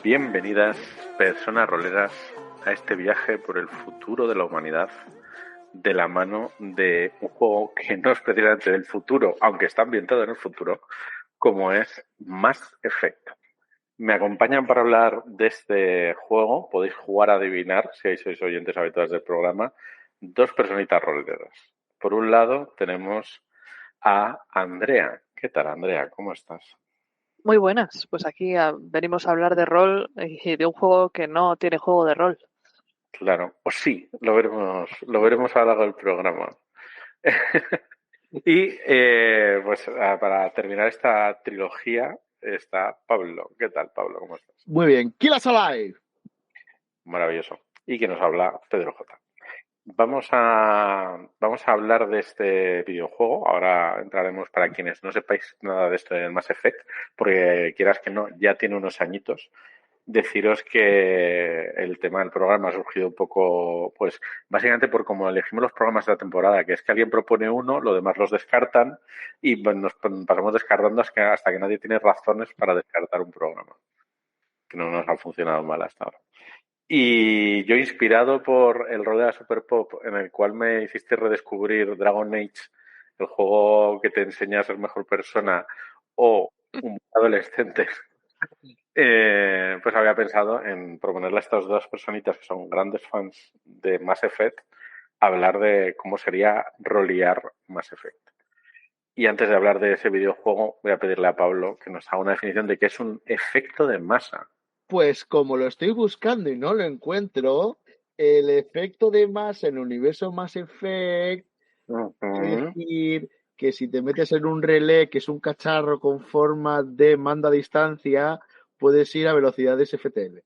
Bienvenidas, personas roleras, a este viaje por el futuro de la humanidad, de la mano de un juego que no es precisamente del futuro, aunque está ambientado en el futuro, como es Mass Effect. Me acompañan para hablar de este juego, podéis jugar a adivinar, si sois oyentes habituales del programa, dos personitas roleras. Por un lado tenemos a Andrea. ¿Qué tal, Andrea? ¿Cómo estás? Muy buenas, pues aquí venimos a hablar de rol y de un juego que no tiene juego de rol. Claro, o sí, lo veremos a lo largo del programa. Y pues para terminar esta trilogía está Pablo. ¿Qué tal, Pablo? ¿Cómo estás? Muy bien, Kill Us Alive. Maravilloso. Y que nos habla Pedro J. Vamos a hablar de este videojuego. Ahora entraremos, para quienes no sepáis nada de esto del Mass Effect, porque quieras que no, ya tiene unos añitos. Deciros que el tema del programa ha surgido un poco, pues, básicamente por cómo elegimos los programas de la temporada, que es que alguien propone uno, los demás los descartan y nos pasamos descartando hasta que nadie tiene razones para descartar un programa, que no nos ha funcionado mal hasta ahora. Y yo, inspirado por el rol de la Super Pop, en el cual me hiciste redescubrir Dragon Age, el juego que te enseña a ser mejor persona, o un adolescente, pues había pensado en proponerle a estas dos personitas que son grandes fans de Mass Effect hablar de cómo sería rolear Mass Effect. Y antes de hablar de ese videojuego, voy a pedirle a Pablo que nos haga una definición de qué es un efecto de masa. Pues como lo estoy buscando y no lo encuentro, el efecto de masa en el universo Mass Effect quiere decir que si te metes en un relé, que es un cacharro con forma de mando a distancia, puedes ir a velocidades FTL.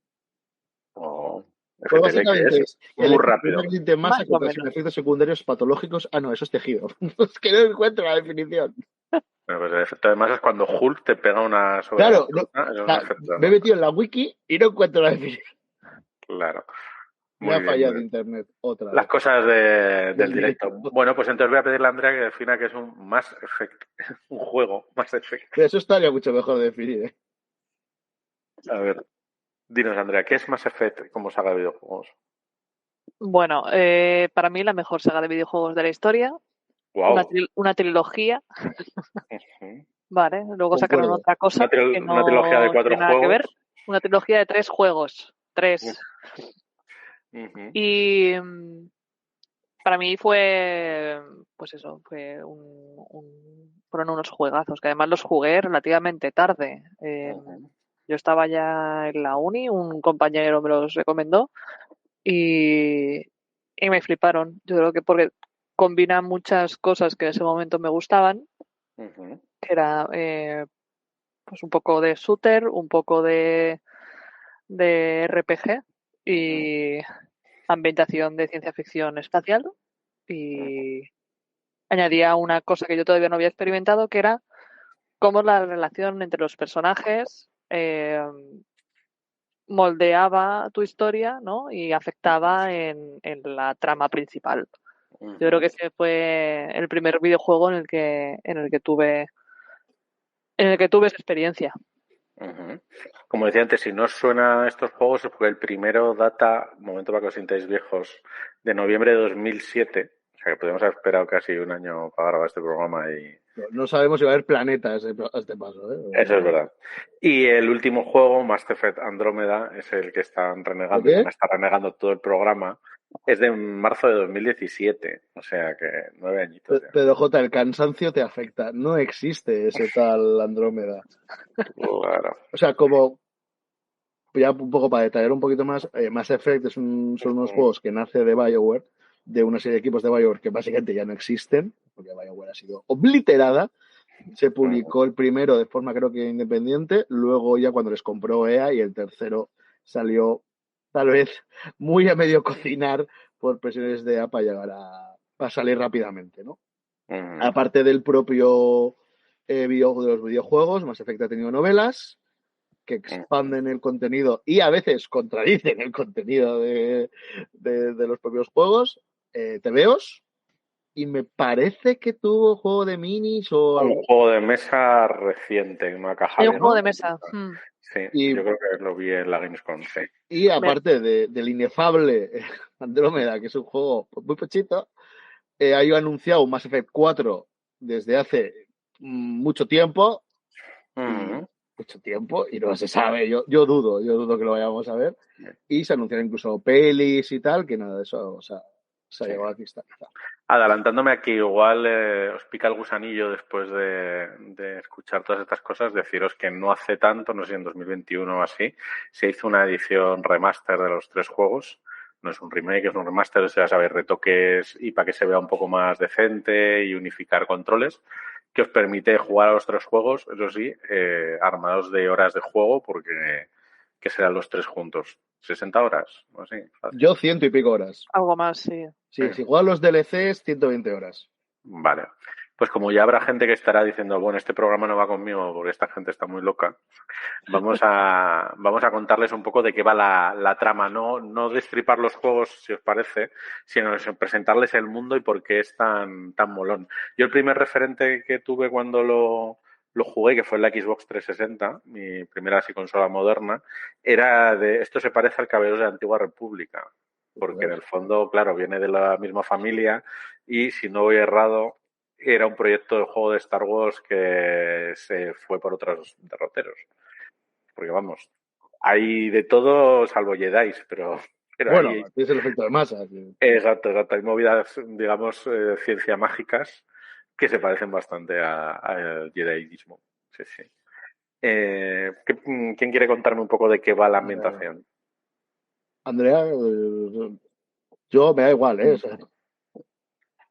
Oh, Pues FTL, básicamente que es es muy rápido. de masa Más o con menos. efectos secundarios patológicos. Ah, no, eso es tejido. Es que no encuentro la definición. Bueno, pues el efecto de masa es cuando Hulk te pega una sobre Claro, la no, es o un sea, efecto de me he masa. metido en la wiki y no encuentro la definición. Claro. Me ha Muy bien, muy fallado bien. internet otra Las vez. cosas del directo. directo. Bueno, pues entonces voy a pedirle a Andrea que defina que es un Mass Effect, un juego Mass Effect. Pero eso estaría mucho mejor de definir, ¿eh? A ver, dinos, Andrea, ¿qué es Mass Effect como saga de videojuegos? Bueno, para mí la mejor saga de videojuegos de la historia, Wow. una trilogía, Uh-huh. vale, luego sacaron Concuerdo. otra cosa que Una trilogía de no 4 tiene nada que juegos. ver, una trilogía de 3 juegos, 3. Uh-huh. Y para mí fue, pues eso, fueron unos juegazos, que además los jugué relativamente tarde. Uh-huh. Yo estaba ya en la uni, un compañero me los recomendó y, y me fliparon. Yo creo que porque combina muchas cosas que en ese momento me gustaban, Uh-huh. que era pues un poco de shooter, un poco de RPG Uh-huh. y ambientación de ciencia ficción espacial. Uh-huh. Y añadía una cosa que yo todavía no había experimentado, que era cómo la relación entre los personajes moldeaba tu historia, ¿no? Y afectaba en la trama principal. Yo creo Uh-huh. que ese fue el primer videojuego en el que tuve esa experiencia. Uh-huh. Como decía antes, si no os suena estos juegos es porque el primero data, momento para que os sintáis viejos, de noviembre de 2007. O sea que podemos haber esperado casi un año para grabar este programa y No sabemos si va a haber planetas a este paso, ¿eh? eso es verdad. Y el último juego, Mass Effect Andrómeda, es el que están ¿De renegando y qué? van a estar renegando todo el programa. Es de marzo de 2017, o sea que 9 añitos ya. Pero J, el cansancio te afecta. No existe ese tal Andrómeda. Claro. O sea, como ya un poco para detallar un poquito más, Mass Effect son unos juegos que nace de BioWare, de una serie de equipos de BioWare que básicamente ya no existen, porque BioWare ha sido obliterada. Se publicó el primero de forma creo que independiente, luego ya cuando les compró EA y el tercero salió tal vez muy a medio cocinar por presiones de EA para llegar a salir rápidamente, ¿no? Aparte del propio de los videojuegos, Mass Effect ha tenido novelas que expanden el contenido y a veces contradicen el contenido de los propios juegos, TVOs, y me parece que tuvo juego de minis o algo. Un juego de mesa reciente, una caja Hay de un juego ¿no? de mesa. Sí, Y- yo creo que lo vi en la Gamescom, sí. Y aparte del inefable Andrómeda, que es un juego muy pochito, hay anunciado un Mass Effect 4 desde hace mucho tiempo, Ujú. y no se sabe. Yo dudo que lo vayamos a ver. Y se anunciaron incluso pelis y tal, que nada de eso, o sea, se ha Sí. llegado a cristalizar. Adelantándome aquí, igual os pica el gusanillo después de escuchar todas estas cosas, deciros que no hace tanto, no sé si en 2021 o así, se hizo una edición remaster de los 3 juegos. No es un remake, es un remaster, ya sabéis, retoques y para que se vea un poco más decente y unificar controles, que os permite jugar a los 3 juegos, eso sí, armados de horas de juego, porque que serán los 3 juntos. 60 horas, o así, fácil. Yo 100 y pico horas. Algo más, sí. Sí, si juegas los DLCs, 120 horas. Vale. Pues como ya habrá gente que estará diciendo, bueno, este programa no va conmigo porque esta gente está muy loca, vamos a contarles un poco de qué va la trama. No destripar los juegos, si os parece, sino presentarles el mundo y por qué es tan molón. Yo el primer referente que tuve cuando lo jugué, que fue en la Xbox 360, mi primera así consola moderna, era de esto se parece al Caballeros de la Antigua República. Porque en el fondo, claro, viene de la misma familia y si no voy errado, era un proyecto de juego de Star Wars que se fue por otros derroteros. Porque vamos, hay de todo salvo Jedi, pero Bueno, hay... tienes el efecto de masa. Exacto. Hay movidas, digamos, ciencia mágicas que se parecen bastante al Jediismo. Sí, sí. ¿Quién quiere contarme un poco de qué va la ambientación? Andrea, yo me da igual, ¿eh? O sea,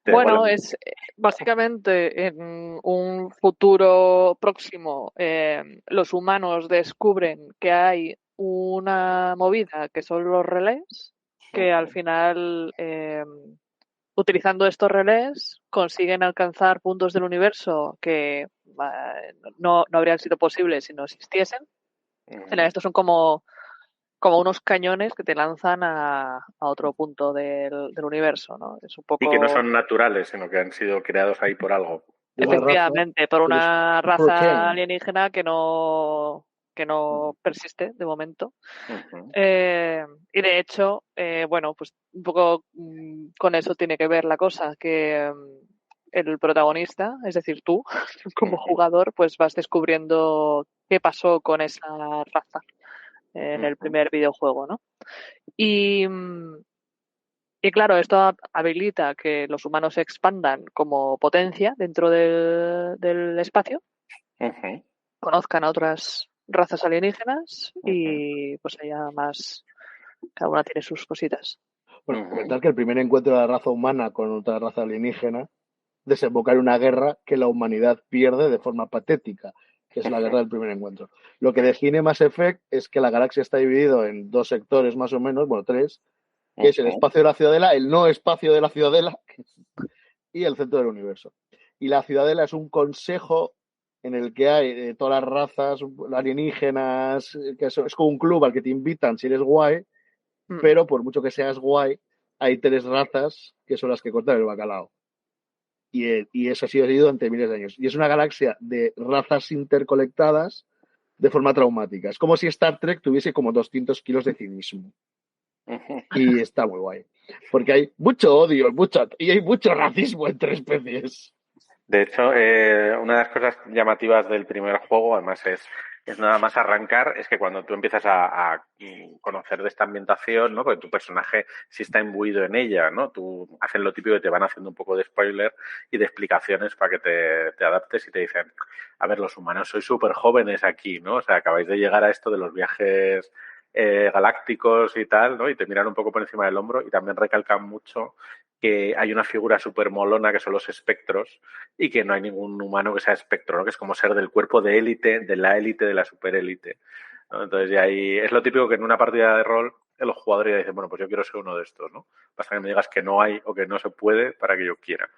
Bueno, es básicamente en un futuro próximo, los humanos descubren que hay una movida que son los relés, que al final, utilizando estos relés, consiguen alcanzar puntos del universo que no habrían sido posibles si no existiesen. Estos son como unos cañones que te lanzan a otro punto del universo, ¿no? Es un Y que no poco, son naturales, sino que han sido creados ahí por algo. de una raza, efectivamente, por pero es una raza Protean. alienígena que no persiste de momento. Uh-huh. Y de hecho, bueno, pues un poco con eso tiene que ver la cosa, que el protagonista, es decir, tú, como jugador, pues vas descubriendo qué pasó con esa raza en el primer videojuego, ¿no? Y claro, esto habilita que los humanos se expandan como potencia dentro del espacio, Uh-huh. conozcan a otras razas alienígenas y pues haya más, cada una tiene sus cositas. Bueno, comentar que el primer encuentro de la raza humana con otra raza alienígena desemboca en una guerra que la humanidad pierde de forma patética, que es la guerra del primer encuentro. Lo que define Mass Effect es que la galaxia está dividido en 2 sectores más o menos, bueno, 3, que es el espacio de la Ciudadela, el no espacio de la Ciudadela y el centro del universo. Y la Ciudadela es un consejo en el que hay todas las razas alienígenas, que es como un club al que te invitan si eres guay, pero por mucho que seas guay, hay 3 razas que son las que cortan el bacalao. Y eso ha sido seguido durante miles de años. Y es una galaxia de razas interconectadas de forma traumática. Es como si Star Trek tuviese como 200 kilos de cinismo. Y está muy guay. Porque hay mucho odio y hay mucho racismo entre especies. De hecho, una de las cosas llamativas del primer juego, además es nada más arrancar, es que cuando tú empiezas a conocer de esta ambientación, ¿no? Porque tu personaje sí está imbuido en ella, ¿no? Tú hacen lo típico que te van haciendo un poco de spoiler y de explicaciones para que te adaptes y te dicen, a ver, los humanos sois súper jóvenes aquí, ¿no? O sea, acabáis de llegar a esto de los viajes galácticos y tal, ¿no? Y te miran un poco por encima del hombro y también recalcan mucho que hay una figura súper molona que son los espectros y que no hay ningún humano que sea espectro, ¿no? Que es como ser del cuerpo de élite, de la superélite, ¿no? Entonces ya ahí es lo típico que en una partida de rol los jugadores ya dicen, bueno, pues yo quiero ser uno de estos, ¿no? Basta que me digas que no hay o que no se puede para que yo quiera.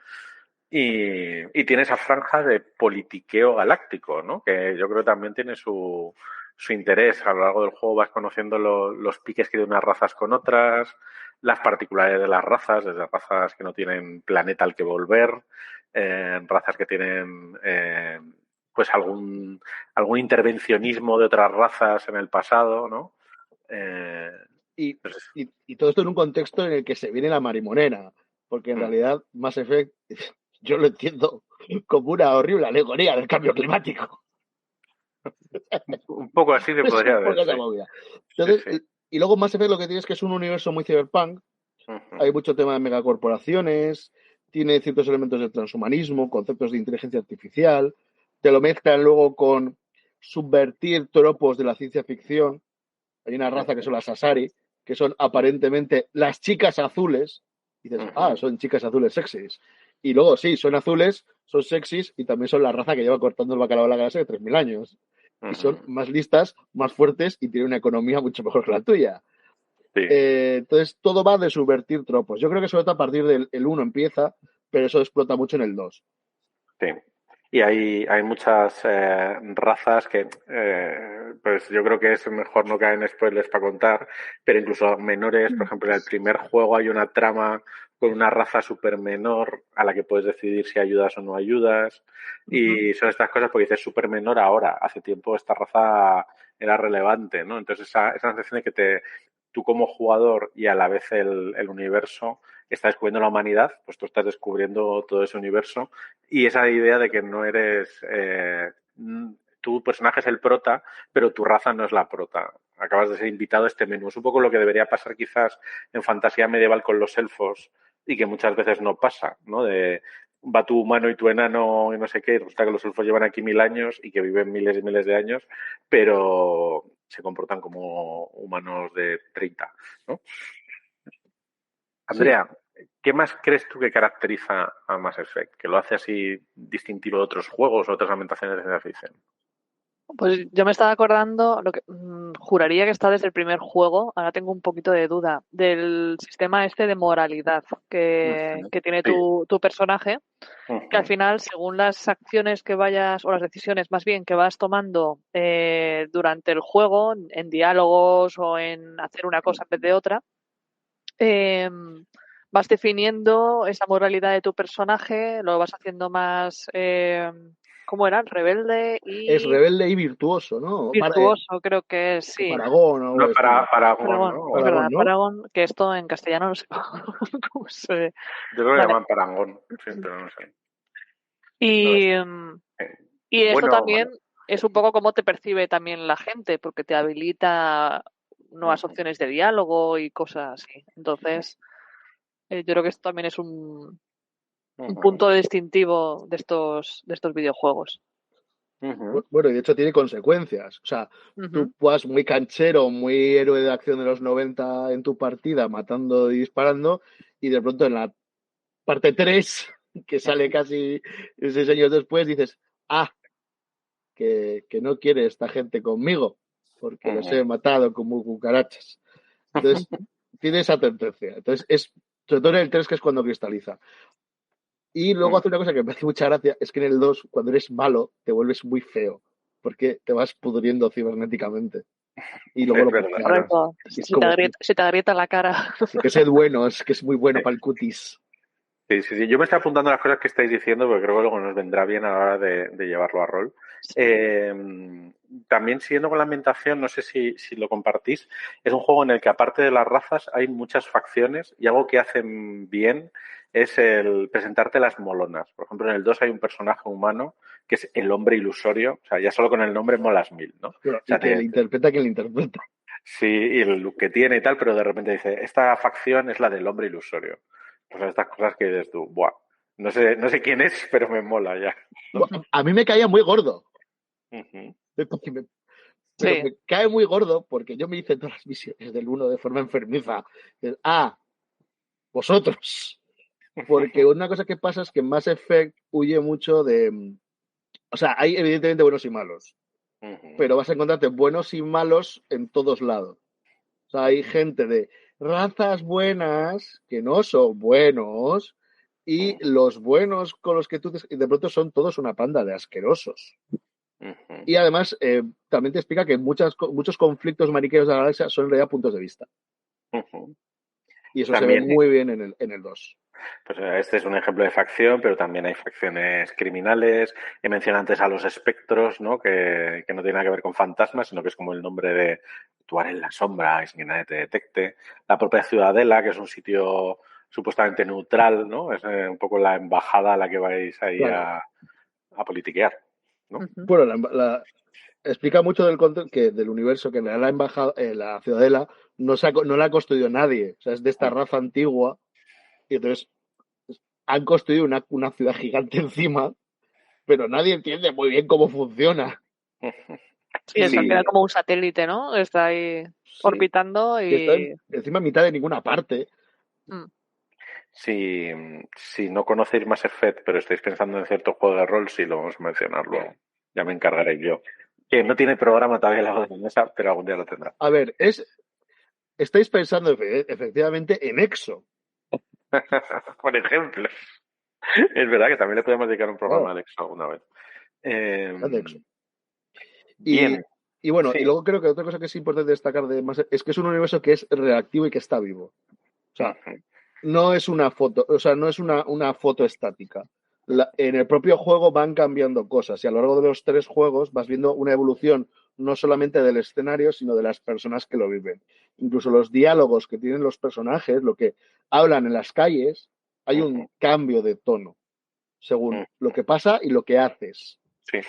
Y tiene esa franja de politiqueo galáctico, ¿no? Que yo creo que también tiene su su interés. A lo largo del juego vas conociendo los piques que tienen unas razas con otras, las particularidades de las razas, desde razas que no tienen planeta al que volver, razas que tienen pues algún intervencionismo de otras razas en el pasado, ¿no? Y todo esto en un contexto en el que se viene la marimonera, porque en realidad Mass Effect yo lo entiendo como una horrible alegoría del cambio climático. Un poco así se podría ver. Entonces, sí. Y luego Mass Effect lo que tiene es que es un universo muy cyberpunk. Hay mucho tema de megacorporaciones, tiene ciertos elementos de transhumanismo, conceptos de inteligencia artificial, te lo mezclan luego con subvertir tropos de la ciencia ficción. Hay una raza que son las Asari, que son aparentemente las chicas azules. Y dices, son chicas azules sexys. Y luego, sí, son azules, son sexys y también son la raza que lleva cortando el bacalao a la galaxia de 3.000 años. Y son más listas, más fuertes y tienen una economía mucho mejor que la tuya. Sí. Entonces, todo va de subvertir tropos. Yo creo que sobre todo a partir del 1 empieza, pero eso explota mucho en el 2. Sí. Y hay muchas razas que, pues yo creo que es mejor no caer en spoilers para contar, pero incluso menores, por ejemplo, en el primer juego hay una trama con una raza súper menor a la que puedes decidir si ayudas o no ayudas. Y son estas cosas porque dices súper menor ahora. Hace tiempo esta raza era relevante, ¿no? Entonces esa sensación de que tú como jugador y a la vez el universo está descubriendo la humanidad, pues tú estás descubriendo todo ese universo y esa idea de que no eres... tu personaje es el prota, pero tu raza no es la prota. Acabas de ser invitado a este menú. Es un poco lo que debería pasar quizás en fantasía medieval con los elfos y que muchas veces no pasa, ¿no? Va tu humano y tu enano y no sé qué, y resulta que los elfos llevan aquí 1000 años y que viven miles y miles de años, pero se comportan como humanos de 30, ¿no? Andrea, sí. ¿Qué más crees tú que caracteriza a Mass Effect? ¿Que lo hace así distintivo de otros juegos o otras ambientaciones de ciencia ficción? Pues yo me estaba acordando, juraría que está desde el primer juego, ahora tengo un poquito de duda, del sistema este de moralidad que tiene tu personaje, que al final, según las acciones que vayas, o las decisiones más bien que vas tomando durante el juego, en diálogos o en hacer una cosa en vez de otra, vas definiendo esa moralidad de tu personaje, lo vas haciendo más... ¿Cómo era? Rebelde y... Es rebelde y virtuoso, ¿no? Virtuoso, creo que es, sí. Paragón o no, Paragón, ¿no? Es verdad, ¿no? Paragón, que esto en castellano no sé cómo se ve. Yo creo que llaman Paragón, sí, pero no sé. Y esto también es un poco cómo te percibe también la gente, porque te habilita nuevas opciones de diálogo y cosas así. Entonces, yo creo que esto también es un punto distintivo de estos videojuegos. Bueno, y de hecho tiene consecuencias. O sea, tú vas muy canchero, muy héroe de acción de los 90 en tu partida, matando y disparando, y de pronto en la parte 3, que sale casi 6 años después, dices, que no quiere esta gente conmigo, porque los he matado como cucarachas. Entonces, tiene esa tendencia. Entonces, sobre todo en el 3, que es cuando cristaliza. Y luego hace una cosa que me hace mucha gracia, es que en el 2, cuando eres malo, te vuelves muy feo, porque te vas pudriendo cibernéticamente. Y luego Correcto. Se te agrieta la cara. Que sed bueno, es que es muy bueno para el cutis. Sí. Yo me estoy apuntando a las cosas que estáis diciendo porque creo que luego nos vendrá bien a la hora de llevarlo a rol. Sí. También siguiendo con la ambientación, no sé si lo compartís, es un juego en el que aparte de las razas hay muchas facciones y algo que hacen bien es el presentarte las molonas. Por ejemplo, en el 2 hay un personaje humano que es el hombre ilusorio. O sea, ya solo con el nombre molas mil, ¿no? Pero, o sea, que le interpreta quien le interpreta. Sí, y el look que tiene y tal, pero de repente dice, esta facción es la del hombre ilusorio. Pues estas cosas que dices tú, buah, no sé quién es, pero me mola ya. A mí me caía muy gordo. Pero me cae muy gordo porque yo me hice todas las misiones del 1 de forma enfermiza. Vosotros. Porque una cosa que pasa es que Mass Effect huye mucho de... O sea, hay evidentemente buenos y malos. Pero vas a encontrarte buenos y malos en todos lados. O sea, hay gente de razas buenas que no son buenos y los buenos con los que tú... De pronto son todos una panda de asquerosos. Ujú. Y además, también te explica que muchos conflictos maniqueos de la galaxia son en realidad puntos de vista. Ujú. Y eso se ve También, muy bien en el 2. pues este es un ejemplo de facción, pero también hay facciones criminales. He mencionado antes a los espectros, ¿no? Que no tiene nada que ver con fantasmas, sino que es como el nombre de actuar en la sombra y sin que nadie te detecte. La propia Ciudadela, que es un sitio supuestamente neutral, ¿no? Es un poco la embajada a la que vais ahí Claro. a politiquear, ¿no? Bueno, explica mucho del universo, que en realidad la embajada, la Ciudadela, no la ha construido nadie. O sea, es de esta raza antigua. Y entonces han construido una ciudad gigante encima, pero nadie entiende muy bien cómo funciona. Sí, eso Y queda como un satélite, ¿no? Está ahí sí, orbitando que está y... encima en mitad de ninguna parte. Mm. Si no conocéis Mass Effect, pero estáis pensando en cierto juego de rol, sí lo vamos a mencionar luego. Ya me encargaré yo. Que no tiene programa todavía la voz de mesa, pero algún día lo tendrá. A ver, estáis pensando efectivamente en EXO. Por ejemplo. Es verdad que también le podemos dedicar un programa Claro, al EXO alguna vez. de EXO. Bien, Y bueno, y sí. luego creo que otra cosa que es importante destacar es que es un universo que es reactivo y que está vivo. O sea, Ujú, no es una foto, o sea, no es una foto estática. En el propio juego van cambiando cosas y a lo largo de los 3 juegos vas viendo una evolución no solamente del escenario, sino de las personas que lo viven. Incluso los diálogos que tienen los personajes, lo que hablan en las calles, hay un ujú, cambio de tono según ujú. lo que pasa y lo que haces. Sí,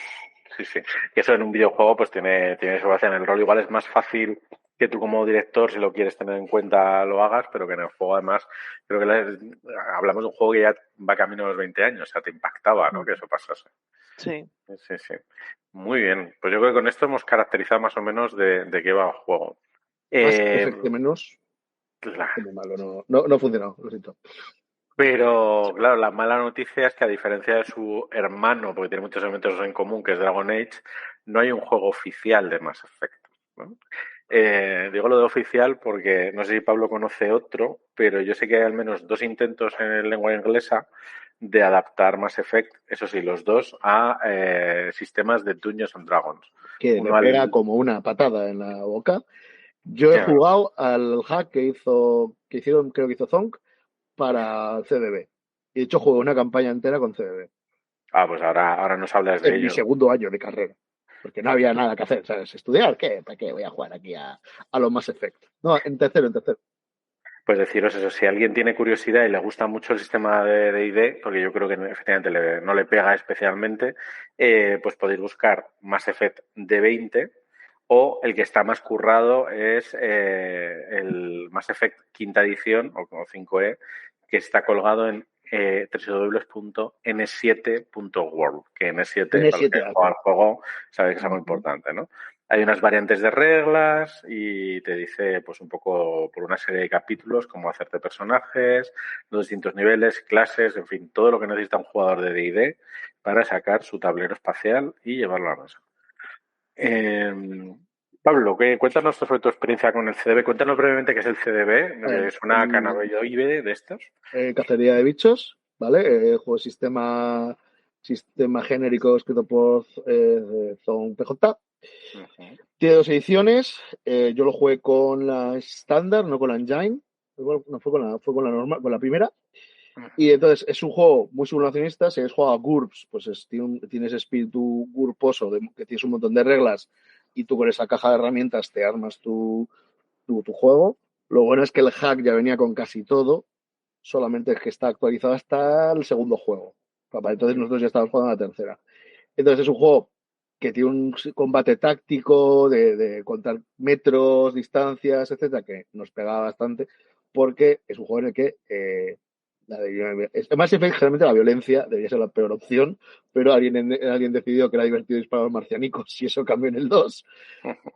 sí, sí. Que eso en un videojuego pues tiene su base en el rol. Igual es más fácil que tú como director, si lo quieres tener en cuenta, lo hagas, pero que en el juego además, creo que hablamos de un juego que ya va camino a los 20 años, o sea, te impactaba, ¿no? Que eso pasase. Sí. Sí, sí. Muy bien. Pues yo creo que con esto hemos caracterizado más o menos de qué va el juego. Más Eh, efecto menos, la- como malo, no ha funcionado, lo siento. Pero, claro, la mala noticia es que a diferencia de su hermano, porque tiene muchos elementos en común, que es Dragon Age, no hay un juego oficial de Mass Effect, ¿no? Digo lo de oficial porque no sé si Pablo conoce otro, pero yo sé que hay al menos 2 intentos en lengua inglesa de adaptar Mass Effect, eso sí, los dos a sistemas de Dungeons and Dragons. Que le Uno pega al... como una patada en la boca. Yo he Ya. jugado al hack que hicieron, creo que hizo Zonk, para el CDB. Y de hecho jugué una campaña entera con CDB. Ah, pues ahora nos hablas de En mi ello. segundo año de carrera. Porque no había nada que hacer, ¿sabes? ¿Estudiar? ¿Qué? ¿Para qué voy a jugar aquí a los Mass Effect? No, en tercero. Pues deciros eso, si alguien tiene curiosidad y le gusta mucho el sistema de D&D, porque yo creo que efectivamente no le pega especialmente, pues podéis buscar Mass Effect D20 o el que está más currado es el Mass Effect quinta edición o 5E, que está colgado en www.n7.world, que N7, para los que N7, han jugado al juego, sabéis que es algo uh-huh. importante, ¿no? Hay unas variantes de reglas y te dice pues un poco por una serie de capítulos cómo hacerte personajes, los distintos niveles, clases, en fin, todo lo que necesita un jugador de D&D para sacar su tablero espacial y llevarlo a la mesa. Pablo, cuéntanos sobre tu experiencia con el CDB. Cuéntanos brevemente qué es el CDB, A que ver, es una cannabinoide de estos. cacería de bichos, ¿vale? Juego sistema genérico escrito por Zone PJ. Uh-huh. Tiene 2 ediciones. Yo lo jugué con la estándar, no con la engine. No fue con la normal, con la primera. Y Uh-huh. entonces es un juego muy simulacionista. Si has jugado a GURPS, pues tienes espíritu GURPoso, que tienes un montón de reglas y tú con esa caja de herramientas te armas tu juego. Lo bueno es que el hack ya venía con casi todo, solamente es que está actualizado hasta el segundo juego. Entonces nosotros ya estamos jugando a la tercera. Entonces es un juego que tiene un combate táctico de contar metros, distancias, etcétera, que nos pegaba bastante, porque es un juego en el que Mass Effect, generalmente la violencia debería ser la peor opción, pero alguien decidió que era divertido disparar a los marcianicos y eso cambió en el 2.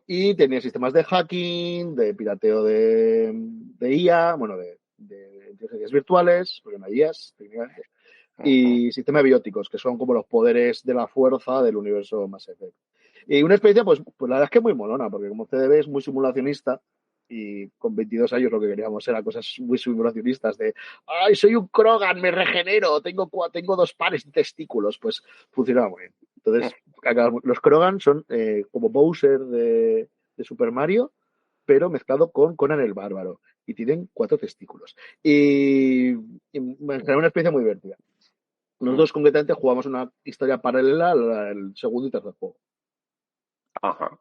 Y tenía sistemas de hacking, de pirateo de IA, bueno, de inteligencias virtuales, porque no hay IAs técnicamente, Uh-huh. y sistemas bióticos, que son como los poderes de la fuerza del universo Mass Effect. Y una experiencia, pues la verdad es que muy molona, porque como CDB es muy simulacionista, y con 22 años lo que queríamos era cosas muy simulacionistas de ¡ay, soy un Krogan, me regenero, tengo 2 pares de testículos! Pues funcionaba muy bien. Entonces, los Krogan son como Bowser de Super Mario, pero mezclado con Conan el Bárbaro. Y tienen 4 testículos. Y me genera una experiencia muy divertida. Nosotros concretamente jugamos una historia paralela al segundo y tercer juego. Ajá.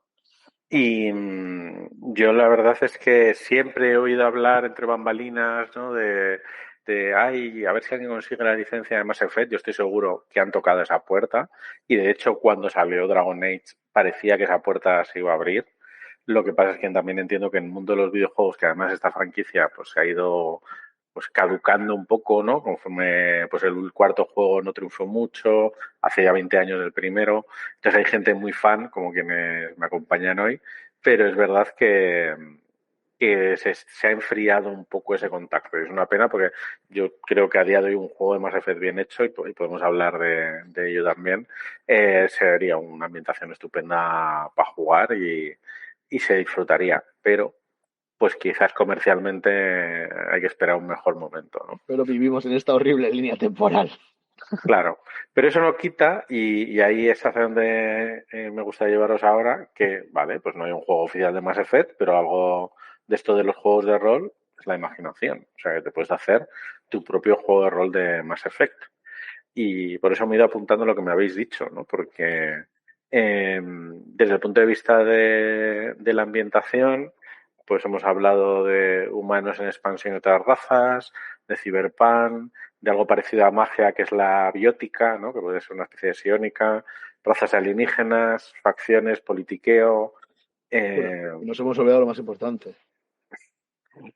Y yo la verdad es que siempre he oído hablar entre bambalinas, ¿no? Ay, a ver si alguien consigue la licencia de Mass Effect. Yo estoy seguro que han tocado esa puerta. Y de hecho, cuando salió Dragon Age, parecía que esa puerta se iba a abrir. Lo que pasa es que también entiendo que en el mundo de los videojuegos, que además esta franquicia pues se ha ido pues caducando un poco, ¿no? Conforme pues el cuarto juego no triunfó mucho, hace ya 20 años el primero. Entonces hay gente muy fan, como quienes me acompañan hoy, pero es verdad que se ha enfriado un poco ese contacto. Es una pena porque yo creo que a día de hoy un juego de Mass Effect bien hecho, y podemos hablar de ello también, sería una ambientación estupenda para jugar y se disfrutaría, pero pues quizás comercialmente hay que esperar un mejor momento, ¿no? Pero vivimos en esta horrible línea temporal. Claro, pero eso no quita, y ahí es hacia donde me gusta llevaros ahora, que, vale, pues no hay un juego oficial de Mass Effect, pero algo de esto de los juegos de rol es la imaginación. O sea, que te puedes hacer tu propio juego de rol de Mass Effect. Y por eso me he ido apuntando lo que me habéis dicho, ¿no? Porque desde el punto de vista de la ambientación, pues hemos hablado de humanos en expansión y otras razas, de cyberpunk, de algo parecido a magia, que es la biótica, ¿no? Que puede ser una especie de psiónica, razas alienígenas, facciones, politiqueo. Bueno, nos hemos olvidado lo más importante.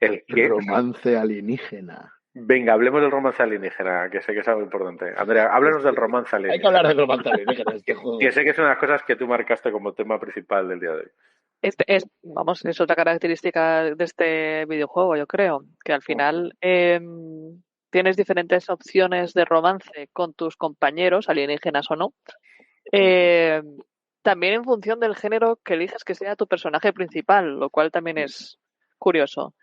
¿El qué? Romance alienígena. Venga, hablemos del romance alienígena, que sé que es algo importante. Andrea, háblanos del romance alienígena. Hay que hablar del romance alienígena. Que sé que es una de las cosas que tú marcaste como tema principal del día de hoy. Es otra característica de este videojuego, yo creo, que al final tienes diferentes opciones de romance con tus compañeros, alienígenas o no, también en función del género que eliges que sea tu personaje principal, lo cual también es curioso.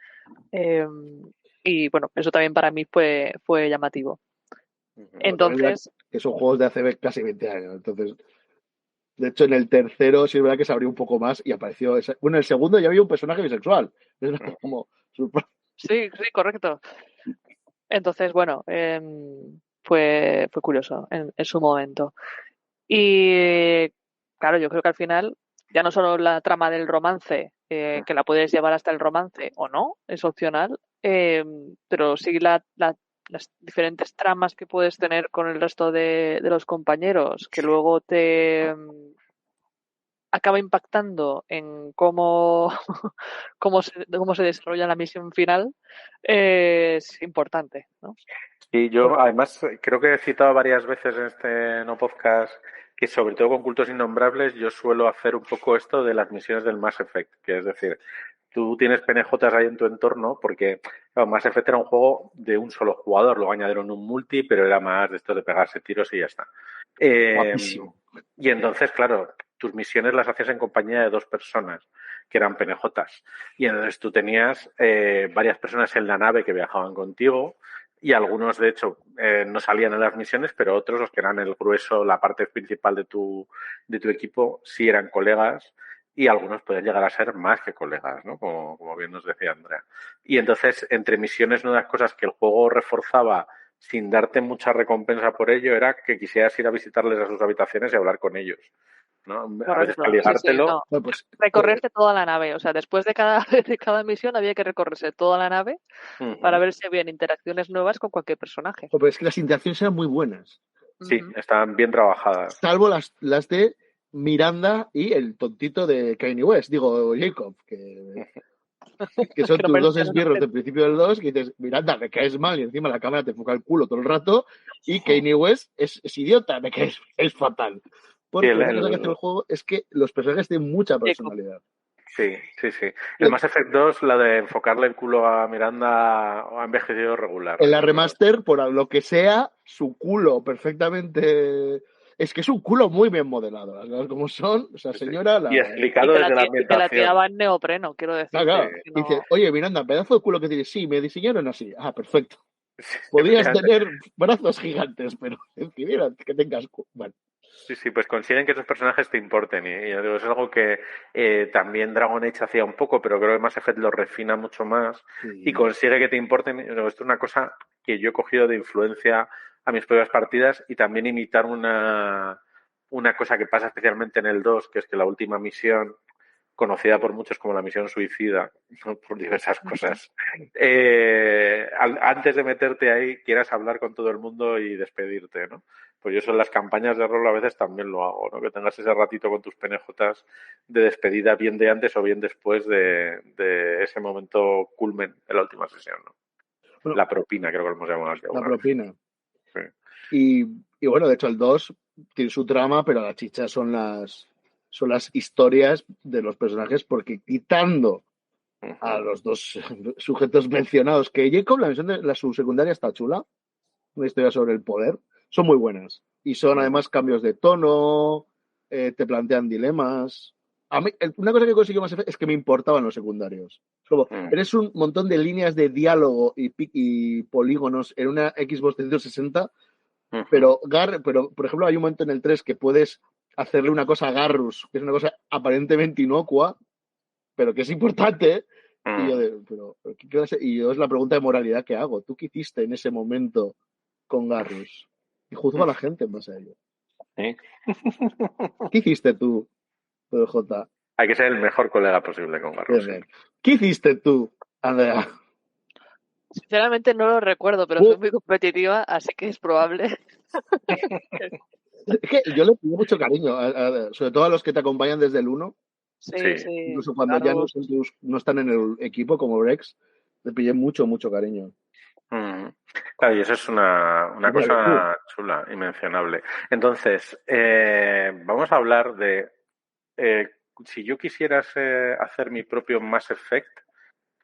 Y bueno, eso también para mí fue llamativo. Entonces, que son juegos de hace casi 20 años, entonces... De hecho, en el tercero sí es verdad que se abrió un poco más y apareció... Bueno, en el segundo ya había un personaje bisexual. Es como... Sí, correcto. Entonces, bueno, fue curioso en su momento. Y claro, yo creo que al final ya no solo la trama del romance, que la puedes llevar hasta el romance o no, es opcional, pero sí las diferentes tramas que puedes tener con el resto de los compañeros, que luego te acaba impactando en cómo se desarrolla la misión final, es importante, ¿no? Y yo, además, creo que he citado varias veces en este no podcast que, sobre todo con Cultos Innombrables, yo suelo hacer un poco esto de las misiones del Mass Effect, que es decir, tú tienes PNJs ahí en tu entorno, porque claro, Mass Effect era un juego de un solo jugador, luego añadieron un multi, pero era más de esto de pegarse tiros y ya está. Guapísimo. Y entonces, claro, tus misiones las hacías en compañía de 2 personas, que eran PNJs. Y entonces tú tenías varias personas en la nave que viajaban contigo, y algunos, de hecho, no salían en las misiones, pero otros, los que eran el grueso, la parte principal de tu equipo, sí eran colegas, y algunos pueden llegar a ser más que colegas, ¿no? Como bien nos decía Andrea. Y entonces, entre misiones, una de las cosas que el juego reforzaba sin darte mucha recompensa por ello era que quisieras ir a visitarles a sus habitaciones y hablar con ellos, ¿no? A veces para ligártelo. Sí, no. Bueno, pues, recorrerte toda la nave, o sea, después de cada misión había que recorrerse toda la nave para ver si habían interacciones nuevas con cualquier personaje. Pero es que las interacciones eran muy buenas. Sí, están bien trabajadas. Salvo las de Miranda y el tontito de Kanye West, digo, Jacob, que son tus dos esbirros del principio del 2, que dices, Miranda, me caes mal, y encima la cámara te enfoca el culo todo el rato, y Kanye West es idiota, me caes, es fatal. Porque la cosa que hace el juego es que los personajes tienen mucha personalidad. Sí. El Mass Effect 2, la de enfocarle el culo a Miranda, ha envejecido regular. En la remaster, por lo que sea, su culo perfectamente... Es que es un culo muy bien modelado, las cosas como son. O sea, señora... Y explicado desde la ambientación. Y te la tiraba en neopreno, quiero decir. Claro. No... Dice, oye, Miranda, pedazo de culo que tienes. Sí, me diseñaron así. Ah, perfecto. Podías tener brazos gigantes, pero que tengas... Bueno. Sí, pues consiguen que esos personajes te importen y yo digo, es algo que también Dragon Age hacía un poco, pero creo que Mass Effect lo refina mucho más y Sí. consigue que te importen. Esto es una cosa que yo he cogido de influencia a mis propias partidas y también imitar una cosa que pasa especialmente en el 2, que es que la última misión, conocida por muchos como la misión suicida, ¿no? Por diversas cosas, antes de meterte ahí quieras hablar con todo el mundo y despedirte, ¿no? Pues yo eso en las campañas de rol a veces también lo hago, ¿no? Que tengas ese ratito con tus penejotas de despedida bien de antes o bien después de ese momento culmen de la última sesión, ¿no? Bueno, La propina, creo que lo hemos llamado así la alguna vez. propina. Sí. Y bueno, de hecho el 2 tiene su trama, pero la chicha son las historias de los personajes, porque quitando a los dos sujetos mencionados, que Jacob, la misión de la subsecundaria está chula, una historia sobre el poder, son muy buenas. Y son además cambios de tono, te plantean dilemas. A mí, una cosa que consiguió más es que me importaban los secundarios. Es como, eres un montón de líneas de diálogo y polígonos en una Xbox 360, pero, por ejemplo, hay un momento en el 3 que puedes hacerle una cosa a Garrus, que es una cosa aparentemente inocua, pero que es importante. Y yo, y yo es la pregunta de moralidad que hago. ¿Tú qué hiciste en ese momento con Garrus? Y juzgo a la gente en base a ello. ¿Sí? ¿Qué hiciste tú, PJ? Hay que ser el mejor colega posible con Garrus. ¿Qué hiciste tú, Andrea? Sinceramente no lo recuerdo, pero soy muy competitiva, así que es probable. Es que yo le pido mucho cariño, sobre todo a los que te acompañan desde el 1. Sí. Incluso cuando ya no están en el equipo, como Brex, le pillé mucho, mucho cariño. Claro, y eso es una cosa chula, inmencionable. Entonces, vamos a hablar de si yo quisiera hacer mi propio Mass Effect,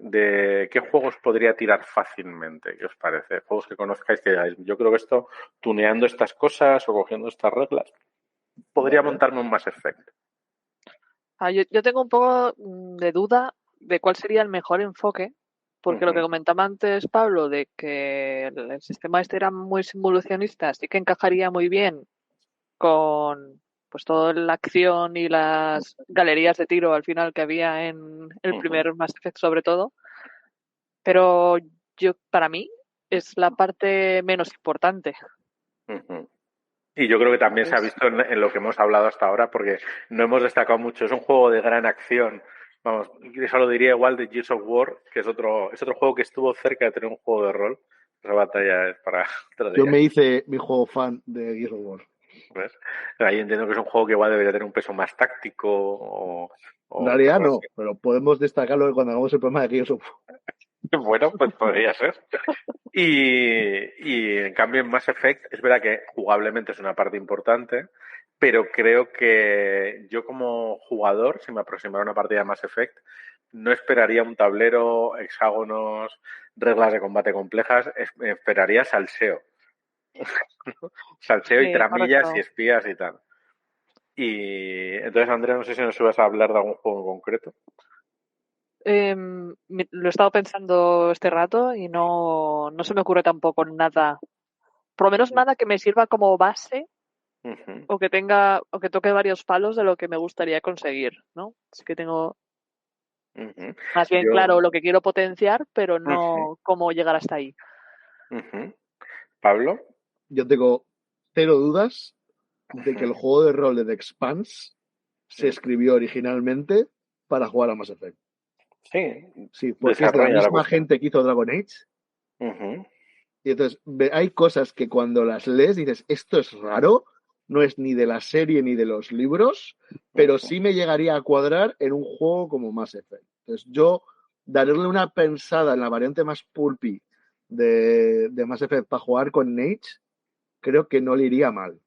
¿de qué juegos podría tirar fácilmente? ¿Qué os parece? Juegos que conozcáis que digáis, yo creo que esto, tuneando estas cosas o cogiendo estas reglas, podría montarme un Mass Effect. Yo tengo un poco de duda de cuál sería el mejor enfoque, porque lo que comentaba antes Pablo, de que el sistema este era muy simulacionista, sí que encajaría muy bien con pues toda la acción y las galerías de tiro al final que había en el primer Mass Effect sobre todo, pero para mí es la parte menos importante. Y yo creo que también se ha visto en lo que hemos hablado hasta ahora, porque no hemos destacado mucho. Es un juego de gran acción. Vamos, eso lo diría igual de Gears of War, que es otro juego que estuvo cerca de tener un juego de rol. Esa batalla es para otro día. Yo me hice mi juego fan de Gears of War. ¿Ves? Ahí entiendo que es un juego que igual debería tener un peso más táctico en realidad no, pero podemos destacarlo cuando hagamos el programa de Gears of War. Bueno, pues podría ser. Y en cambio en Mass Effect es verdad que jugablemente es una parte importante, pero creo que yo como jugador, si me aproximara a una partida de Mass Effect, no esperaría un tablero, hexágonos, reglas de combate complejas, esperaría salseo. Salseo y tramillas correcto. Y espías y tal. Y entonces, Andrea, no sé si nos ibas a hablar de algún juego en concreto. Lo he estado pensando este rato y no se me ocurre tampoco nada, por lo menos nada que me sirva como base o que toque varios palos de lo que me gustaría conseguir, ¿no? Así que tengo más bien claro lo que quiero potenciar, pero no cómo llegar hasta ahí. ¿Pablo? Yo tengo cero dudas de que el juego de rol de The Expanse se escribió originalmente para jugar a Mass Effect. Sí, porque es de la misma gente que hizo Dragon Age. Y entonces hay cosas que cuando las lees dices, esto es raro, no es ni de la serie ni de los libros, pero sí me llegaría a cuadrar en un juego como Mass Effect. Entonces yo darle una pensada en la variante más pulpy de Mass Effect para jugar con Nate, creo que no le iría mal.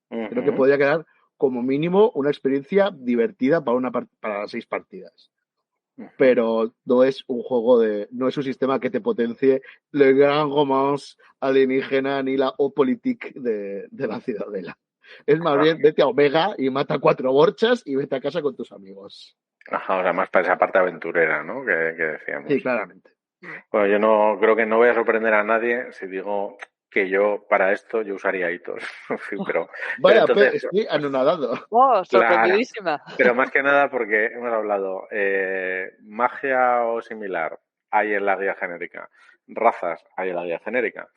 Creo que podría quedar como mínimo una experiencia divertida para las 6 partidas. Pero no es un juego no es un sistema que te potencie le gran romance alienígena ni la O-politique de la Ciudadela. Es más bien, vete a Omega y mata 4 borchas y vete a casa con tus amigos. Ajá, o sea, más para esa parte aventurera, ¿no? Que decíamos. Sí, claramente. Bueno, yo no creo que no voy a sorprender a nadie si digo que yo para esto yo usaría hitos. En fin, pero Vaya, entonces, estoy anonadado. ¡Oh, claro, sorprendidísima! pero más que nada porque hemos hablado magia o similar hay en la guía genérica, razas hay en la guía genérica,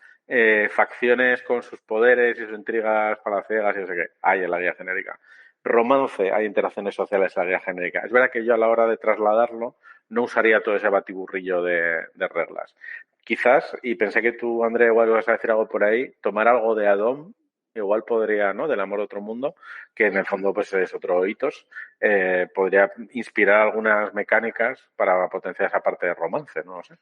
facciones con sus poderes y sus intrigas palaciegas y no sé qué hay en la guía genérica, romance hay interacciones sociales en la guía genérica. Es verdad que yo a la hora de trasladarlo no usaría todo ese batiburrillo de reglas. Quizás, y pensé que tú, André, igual vas a decir algo por ahí, tomar algo de Adón, igual podría, ¿no? Del amor a otro mundo, que en el fondo pues es otro hitos, podría inspirar algunas mecánicas para potenciar esa parte de romance, no lo sé.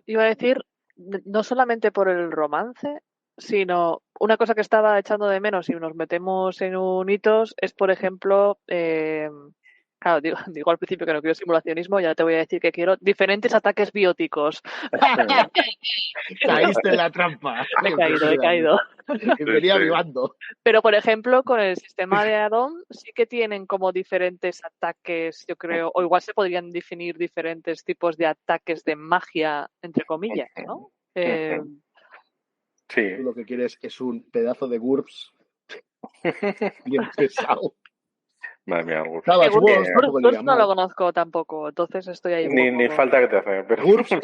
Iba a decir, no solamente por el romance, sino una cosa que estaba echando de menos si nos metemos en un hitos es, por ejemplo, claro, digo al principio que no quiero simulacionismo, ya te voy a decir que quiero diferentes ataques bióticos. Caíste en la trampa. He caído. Y venía vivando. Pero, por ejemplo, con el sistema de add-on sí que tienen como diferentes ataques, yo creo, o igual se podrían definir diferentes tipos de ataques de magia, entre comillas, ¿no? Sí. Tú lo que quieres es un pedazo de GURPS bien pesado. Madre mía, GURPS. GURPS no lo conozco tampoco, entonces estoy ahí. Ni falta que te hace. Pero... GURPS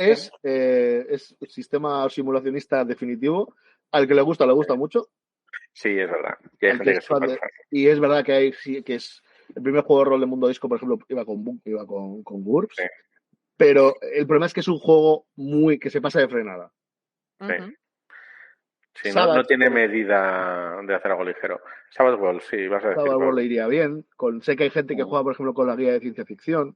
es el sistema simulacionista definitivo. Al que le gusta mucho. Sí, es verdad. Y, hay gente que es y es verdad que hay que es el primer juego de rol de Mundo Disco, por ejemplo, iba con GURPS. Sí. Pero el problema es que es un juego que se pasa de frenada. Sí. Sí, no tiene medida de hacer algo ligero. Savage World, sí, vas a decir. Savage World le iría bien. Sé que hay gente que juega, por ejemplo, con la guía de ciencia ficción.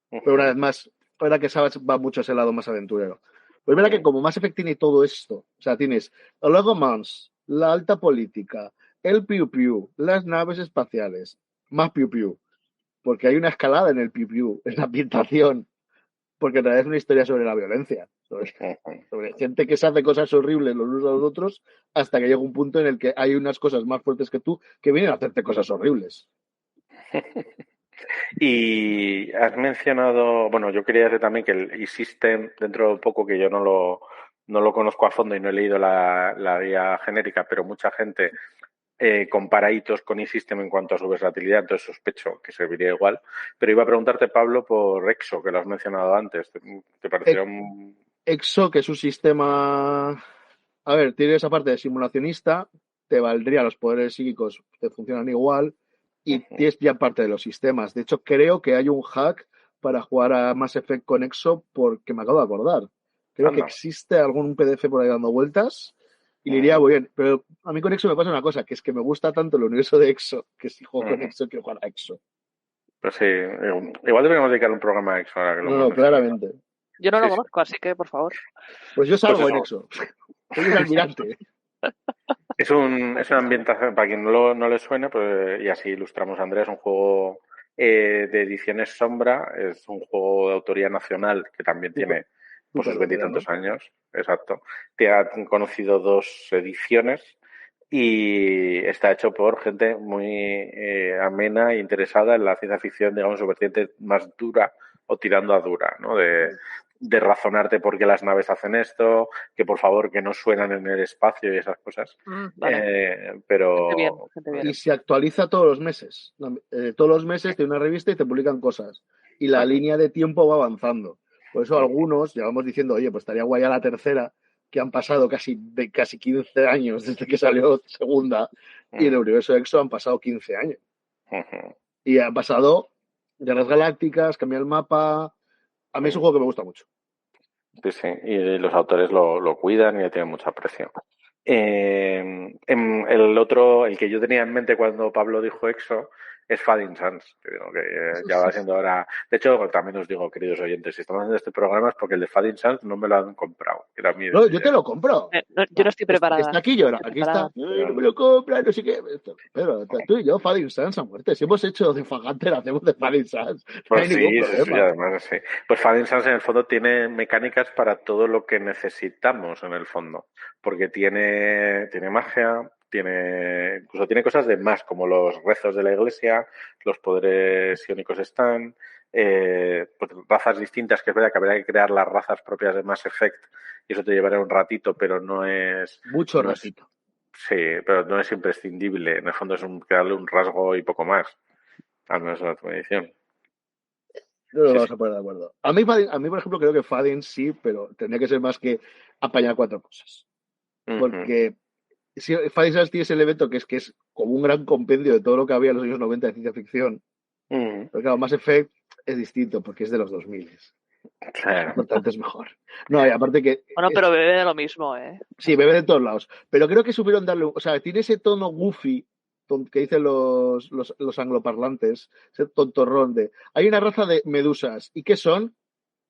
Pero una vez más, es verdad que Savage va mucho a ese lado más aventurero. Pues es verdad que como Mass Effect tiene todo esto, o sea, tienes el Lego Mons, la alta política, el Piu Piu, las naves espaciales, más Piu Piu, porque hay una escalada en el Piu Piu, en la ambientación, porque en realidad es una historia sobre la violencia, sobre gente que se hace cosas horribles los unos a los otros, hasta que llega un punto en el que hay unas cosas más fuertes que tú que vienen a hacerte cosas horribles. Y has mencionado, bueno, yo quería decir también que el eSystem, dentro de poco que yo no lo conozco a fondo y no he leído la guía genérica, pero mucha gente compara hitos con eSystem en cuanto a su versatilidad, entonces sospecho que serviría igual. Pero iba a preguntarte, Pablo, por EXO, que lo has mencionado antes. ¿Te pareció EXO, que es un sistema... A ver, tiene esa parte de simulacionista, te valdría los poderes psíquicos, te funcionan igual, y tienes ya parte de los sistemas. De hecho, creo que hay un hack para jugar a Mass Effect con EXO, porque me acabo de acordar. Creo que existe algún PDF por ahí dando vueltas y le iría muy bien. Pero a mí con EXO me pasa una cosa, que es que me gusta tanto el universo de EXO, que si juego con EXO quiero jugar a EXO. Pues sí, igual deberíamos dedicar un programa a EXO ahora que lo No, claramente. Yo no lo conozco, así que por favor. Pues yo salgo en EXO. Soy un almirante. Es una ambientación, para quien no le suene, pues, y así ilustramos a Andrea, es un juego de ediciones Sombra, es un juego de autoría nacional que también tiene pues sus 20 y tantos años, exacto. Te han conocido 2 ediciones y está hecho por gente muy amena e interesada en la ciencia ficción, digamos, su vertiente más dura o tirando a dura, ¿no? De razonarte por qué las naves hacen esto, que por favor que no suenan en el espacio y esas cosas. Vale. Pero gente bien. Y se actualiza todos los meses. Todos los meses tiene una revista y te publican cosas. Y la línea de tiempo va avanzando. Por eso algunos llevamos diciendo, oye, pues estaría guay a la tercera, que han pasado casi 15 años desde que salió segunda, y en el universo de EXO han pasado 15 años. Y han pasado Guerras Galácticas, cambiar el mapa. A mí es un juego que me gusta mucho. Sí, sí, y los autores lo cuidan y le tienen mucho aprecio. El que yo tenía en mente cuando Pablo dijo EXO, es Fading Suns, que digo que ya va siendo ahora. De hecho, también os digo, queridos oyentes, si estamos haciendo este programa es porque el de Fading Suns no me lo han comprado. Era no, yo te lo compro. Yo no estoy preparada. Está aquí yo, aquí está. No me lo compra, no sé qué. Pero tú y yo, Fading Suns a muerte. Si hemos hecho de Faganter, hacemos de Fading Suns. No hay ningún problema. Sí, además, sí. Pues Fading Suns en el fondo tiene mecánicas para todo lo que necesitamos en el fondo. Porque tiene magia, incluso tiene cosas de más, como los rezos de la iglesia, los poderes iónicos están, pues razas distintas, que es verdad que habría que crear las razas propias de Mass Effect y eso te llevaría un ratito, pero no es... Mucho no ratito. Sí, pero no es imprescindible. En el fondo es crearle un rasgo y poco más. Al menos en la última edición. No nos vamos a poner de acuerdo. A mí, por ejemplo, creo que Fadin sí, pero tendría que ser más que apañar 4 cosas. Porque si Fadin tiene ese elemento que es como un gran compendio de todo lo que había en los años 90 de ciencia ficción. Pero claro, Mass Effect es distinto porque es de los 2000. Claro. Por tanto, es mejor. No, y aparte que... Bueno, pero bebe de lo mismo, ¿eh? Sí, bebe de todos lados. Pero creo que supieron darle... O sea, tiene ese tono goofy que dicen los angloparlantes, ese tontorrón de... Hay una raza de medusas. ¿Y qué son?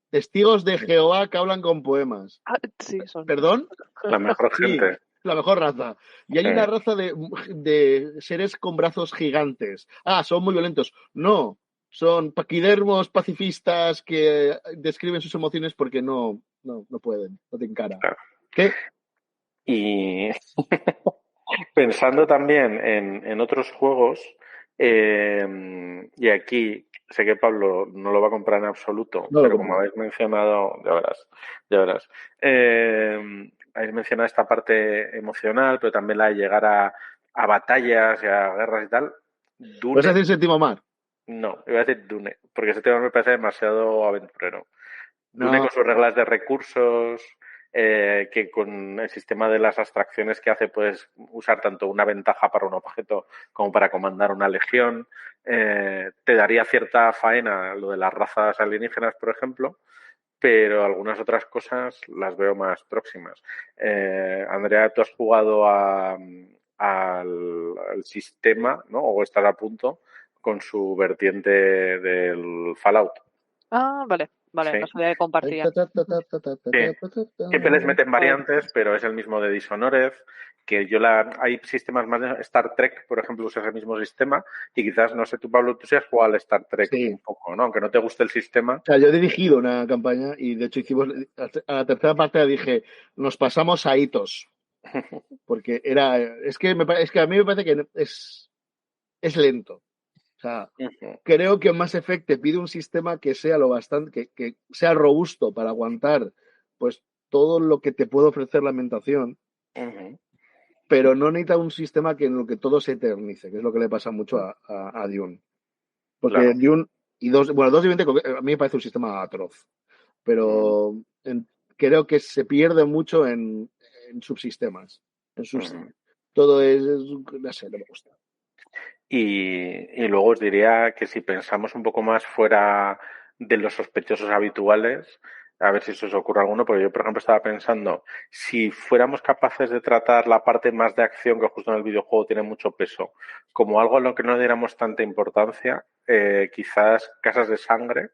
Testigos de Jehová que hablan con poemas. Ah, sí, son. ¿Perdón? La mejor gente. Sí, la mejor raza. Y hay una raza de seres con brazos gigantes. Ah, son muy violentos. No, son paquidermos pacifistas que describen sus emociones porque no pueden, no tienen cara. Claro. ¿Qué? Y pensando también en otros juegos, y aquí sé que Pablo no lo va a comprar en absoluto, No pero como habéis mencionado, ya verás. Habéis mencionado esta parte emocional, pero también la de llegar a batallas y a guerras y tal. Dune, ¿Vas a decir Séptimo Mar? No, iba a decir Dune, porque ese tema me parece demasiado aventurero. No. Dune con sus reglas de recursos, que con el sistema de las abstracciones que hace puedes usar tanto una ventaja para un objeto como para comandar una legión. Te daría cierta faena lo de las razas alienígenas, por ejemplo, pero algunas otras cosas las veo más próximas. Andrea, tú has jugado al sistema, ¿no? O estás a punto con su vertiente del Fallout. Ah, vale, Sí. no sabía que compartía. Siempre les meten variantes, pero es el mismo de Dishonored, que hay sistemas más de Star Trek, por ejemplo, usa ese mismo sistema, y quizás, no sé tú, Pablo, tú seas jugado al Star Trek un poco, ¿no? Aunque no te guste el sistema. O sea, yo he dirigido una campaña y de hecho hicimos, a la tercera parte dije, nos pasamos a hitos. Porque es que a mí me parece que es lento. O sea, creo que Mass Effect te pide un sistema que sea que sea robusto para aguantar pues todo lo que te puede ofrecer la ambientación, pero no necesita un sistema en lo que todo se eternice, que es lo que le pasa mucho a Dune. Porque claro. Dune y 2, evidentemente, a mí me parece un sistema atroz, pero creo que se pierde mucho en subsistemas. Todo no sé, no me gusta. Y luego os diría que si pensamos un poco más fuera de los sospechosos habituales, a ver si se os ocurre alguno, porque yo, por ejemplo, estaba pensando, si fuéramos capaces de tratar la parte más de acción, que justo en el videojuego tiene mucho peso, como algo a lo que no diéramos tanta importancia, quizás Casas de Sangre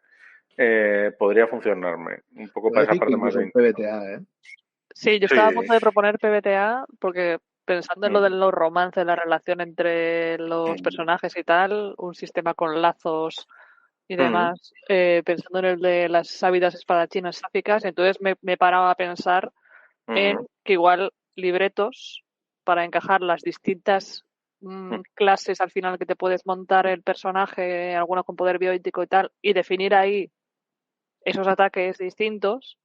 podría funcionarme. Un poco para esa parte más de PBTA, ¿eh? Sí, yo estaba a punto de proponer PBTA porque pensando en lo de los romances, la relación entre los personajes y tal, un sistema con lazos y demás, pensando en el de las sábidas espadachinas sáficas, entonces me paraba a pensar en que igual libretos para encajar las distintas clases al final que te puedes montar el personaje, algunos con poder bioético y tal, y definir ahí esos ataques distintos,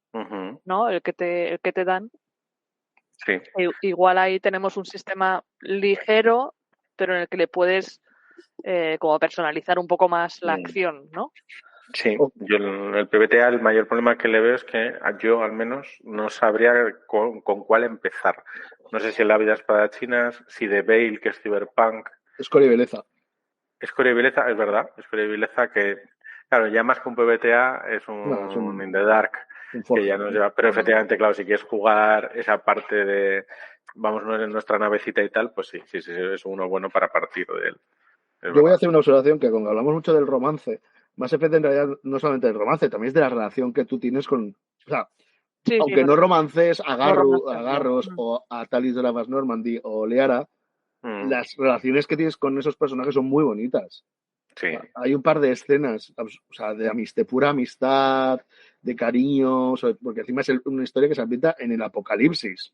¿no? El que te dan. Sí. Igual ahí tenemos un sistema ligero, pero en el que le puedes como personalizar un poco más la acción, ¿no? Sí, yo el PBTA el mayor problema que le veo es que yo al menos no sabría con cuál empezar. No sé si en la vida espadachinas, si de Bale, que es Cyberpunk. Escoria y Beleza. Escoria y Beleza, es verdad. Escoria y Beleza que, claro, ya más que un PBTA es un In the Dark. Que ya nos lleva, pero efectivamente, claro, si quieres jugar esa parte de vamos en nuestra navecita y tal, pues sí, es uno bueno para partir de él. Yo voy a hacer una observación que cuando hablamos mucho del romance, Mass Effect en realidad no solamente del romance, también es de la relación que tú tienes con... O sea, aunque no romances a Garros o a Talis de la Vast Normandy o Liara, las relaciones que tienes con esos personajes son muy bonitas. Sí. Hay un par de escenas, o sea, de pura amistad, de cariño, porque encima es una historia que se ambienta en el apocalipsis.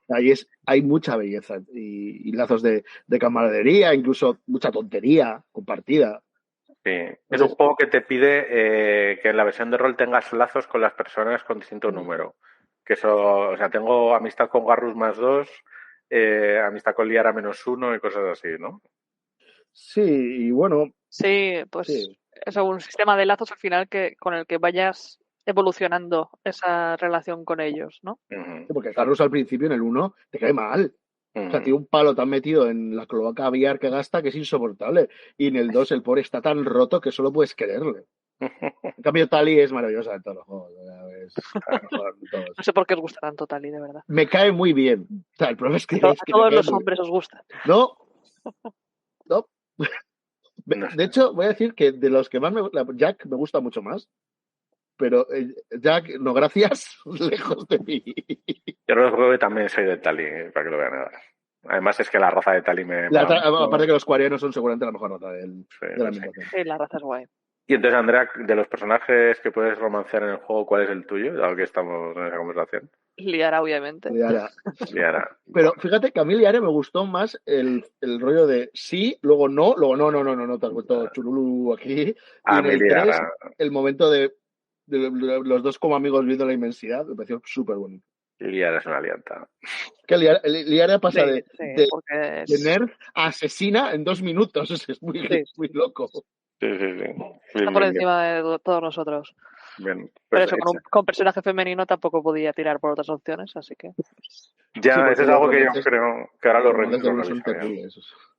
Ahí hay mucha belleza y lazos de camaradería, incluso mucha tontería compartida. Sí, es un juego que te pide que en la versión de rol tengas lazos con las personas con distinto número. Que eso, o sea, tengo amistad con Garrus +2, amistad con Liara -1 y cosas así, ¿no? Sí, y bueno. Sí, pues Sí. es un sistema de lazos al final con el que vayas evolucionando esa relación con ellos, ¿no? Sí, porque Garrus al principio en el 1 te cae mal. O sea, tiene un palo tan metido en la cloaca aviar que gasta que es insoportable. Y en el 2 el pobre está tan roto que solo puedes quererle. En cambio, Tali es maravillosa en todos los juegos. No sé por qué os gusta tanto Tali, de verdad. Me cae muy bien. O sea, el problema es que, A todos los hombres os gusta. No. De hecho, voy a decir que de los que más Jack me gusta mucho más. Pero Jack, no gracias, lejos de mí. Yo creo que también soy de Tali, para que lo vean ahora. Además es que la raza de Tali me... Aparte que los cuarianos son seguramente la mejor raza de la ambientación. Sí, la raza es guay. Y entonces, Andrea, de los personajes que puedes romancear en el juego, ¿cuál es el tuyo? Dado que estamos en esa conversación. Liara, obviamente. Liara. Pero fíjate que a mí Liara me gustó más el rollo de sí, luego no, te has vuelto chululu aquí. Y en el 3, el momento de los dos como amigos viendo la inmensidad, me pareció súper bonito. Liara es una alianta. Que Liara pasa de nerd a asesina en 2 minutos. Es muy loco. Sí. Está por encima de todos nosotros. Bien, pero eso, con personaje femenino tampoco podía tirar por otras opciones, así que... Ya, eso es algo que yo creo que ahora lo revisarían.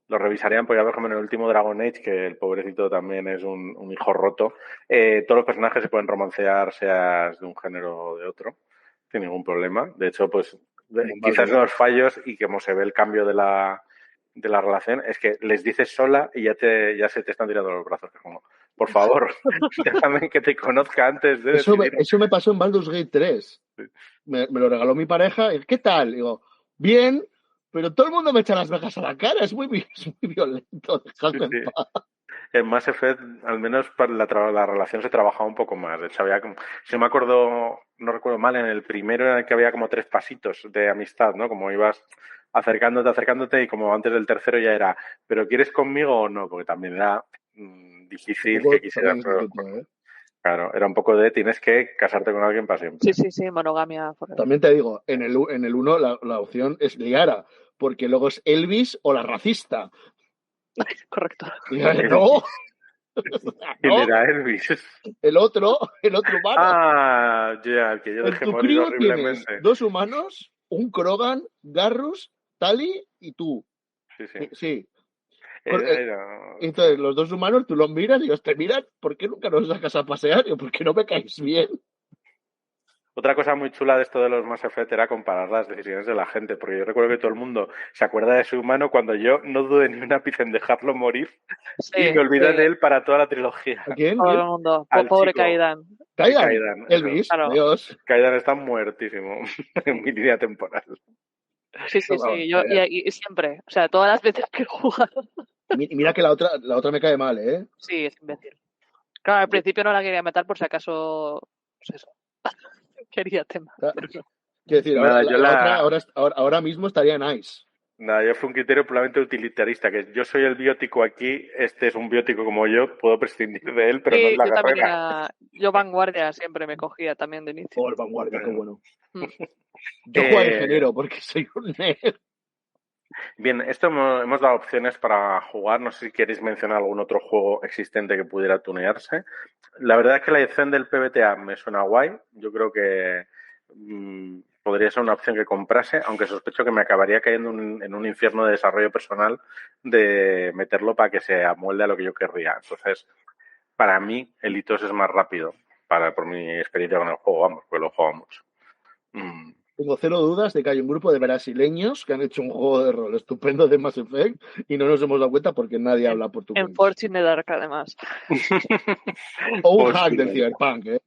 Lo revisarían, porque ya por ejemplo en el último Dragon Age, que el pobrecito también es un hijo roto, todos los personajes se pueden romancear, seas de un género o de otro, sin ningún problema. De hecho, pues quizás los fallos y como se ve el cambio de la relación es que les dices sola y ya se te están tirando los brazos. Como, por favor, déjame que te conozca antes de decidir. Eso me pasó en Baldur's Gate 3. Sí. Me lo regaló mi pareja. ¿Qué tal? Digo, bien, pero todo el mundo me echa las vejas a la cara. Es muy violento. Dejadme en paz. En Mass Effect, al menos para la relación se trabajaba un poco más. De hecho, había como, si me acuerdo, no recuerdo mal, en el primero en el que había como 3 pasitos de amistad, ¿no? Como ibas acercándote y como antes del tercero ya era, ¿pero quieres conmigo o no? Porque también era difícil que quisieras. Claro, era un poco de tienes que casarte con alguien para siempre. Sí, monogamia. También te digo, en el 1 la opción es Liara, porque luego es Elvis o la racista. Correcto. No. ¿Quién era Elvis? El otro humano. Ah, ya, que yo dejé morir horriblemente. Tienes 2 humanos, un Krogan, Garrus, Tali y tú. Sí. Entonces, los 2 humanos, tú los miras y ellos te miran, ¿por qué nunca nos sacas a pasear? ¿Por qué no me caes bien? Otra cosa muy chula de esto de los Mass Effect era comparar las decisiones de la gente, porque yo recuerdo que todo el mundo se acuerda de su humano cuando yo no dudé ni un ápice en dejarlo morir y me olvidé de él para toda la trilogía. ¿A quién? Todo el mundo. Pobre Kaidan. Kaidan, Elvis, claro. Dios. Kaidan está muertísimo en mi línea temporal. Sí. Yo, y siempre, o sea, todas las veces que he jugado. Mira que la otra me cae mal, ¿eh? Sí, es imbécil. Claro, al principio no la quería matar por si acaso, pues eso, quería tema. Quiero decir, ahora mismo estaría nice. Nada, yo fue un criterio puramente utilitarista, que yo soy el biótico aquí, este es un biótico como yo, puedo prescindir de él, pero no es la carrera. Yo vanguardia siempre me cogía también de inicio. El vanguardia, qué bueno. Yo juego ingeniero porque soy un nerd. Bien, esto hemos dado opciones para jugar. No sé si queréis mencionar algún otro juego existente que pudiera tunearse. La verdad es que la edición del PBTA me suena guay. Yo creo que podría ser una opción que comprase, aunque sospecho que me acabaría cayendo en un infierno de desarrollo personal de meterlo para que se amolde a lo que yo querría. Entonces, para mí, el Itos es más rápido, por mi experiencia con el juego, vamos, porque lo juego mucho. Tengo 0 dudas de que hay un grupo de brasileños que han hecho un juego de rol estupendo de Mass Effect y no nos hemos dado cuenta porque nadie habla portugués. En Fortune Dark, además. O un hack del Cyberpunk, ¿eh?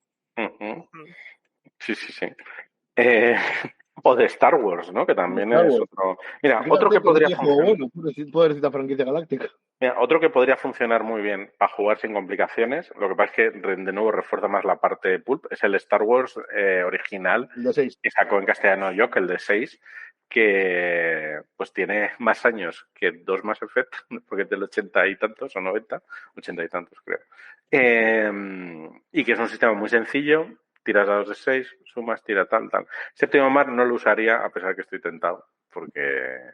Sí. O de Star Wars, ¿no? Que también es otro... Mira, otro que podría funcionar... Puedo decir la franquicia galáctica. Mira, otro que podría funcionar muy bien para jugar sin complicaciones, lo que pasa es que de nuevo refuerza más la parte pulp, es el Star Wars original, el de 6. que sacó en castellano Yoke, el de 6, que pues tiene más años que dos Mass Effect, porque es del 80 y tantos o 90, 80 y tantos creo. Y que es un sistema muy sencillo, tiras dados de 6, sumas, tira tal. Séptimo Mar no lo usaría, a pesar que estoy tentado, porque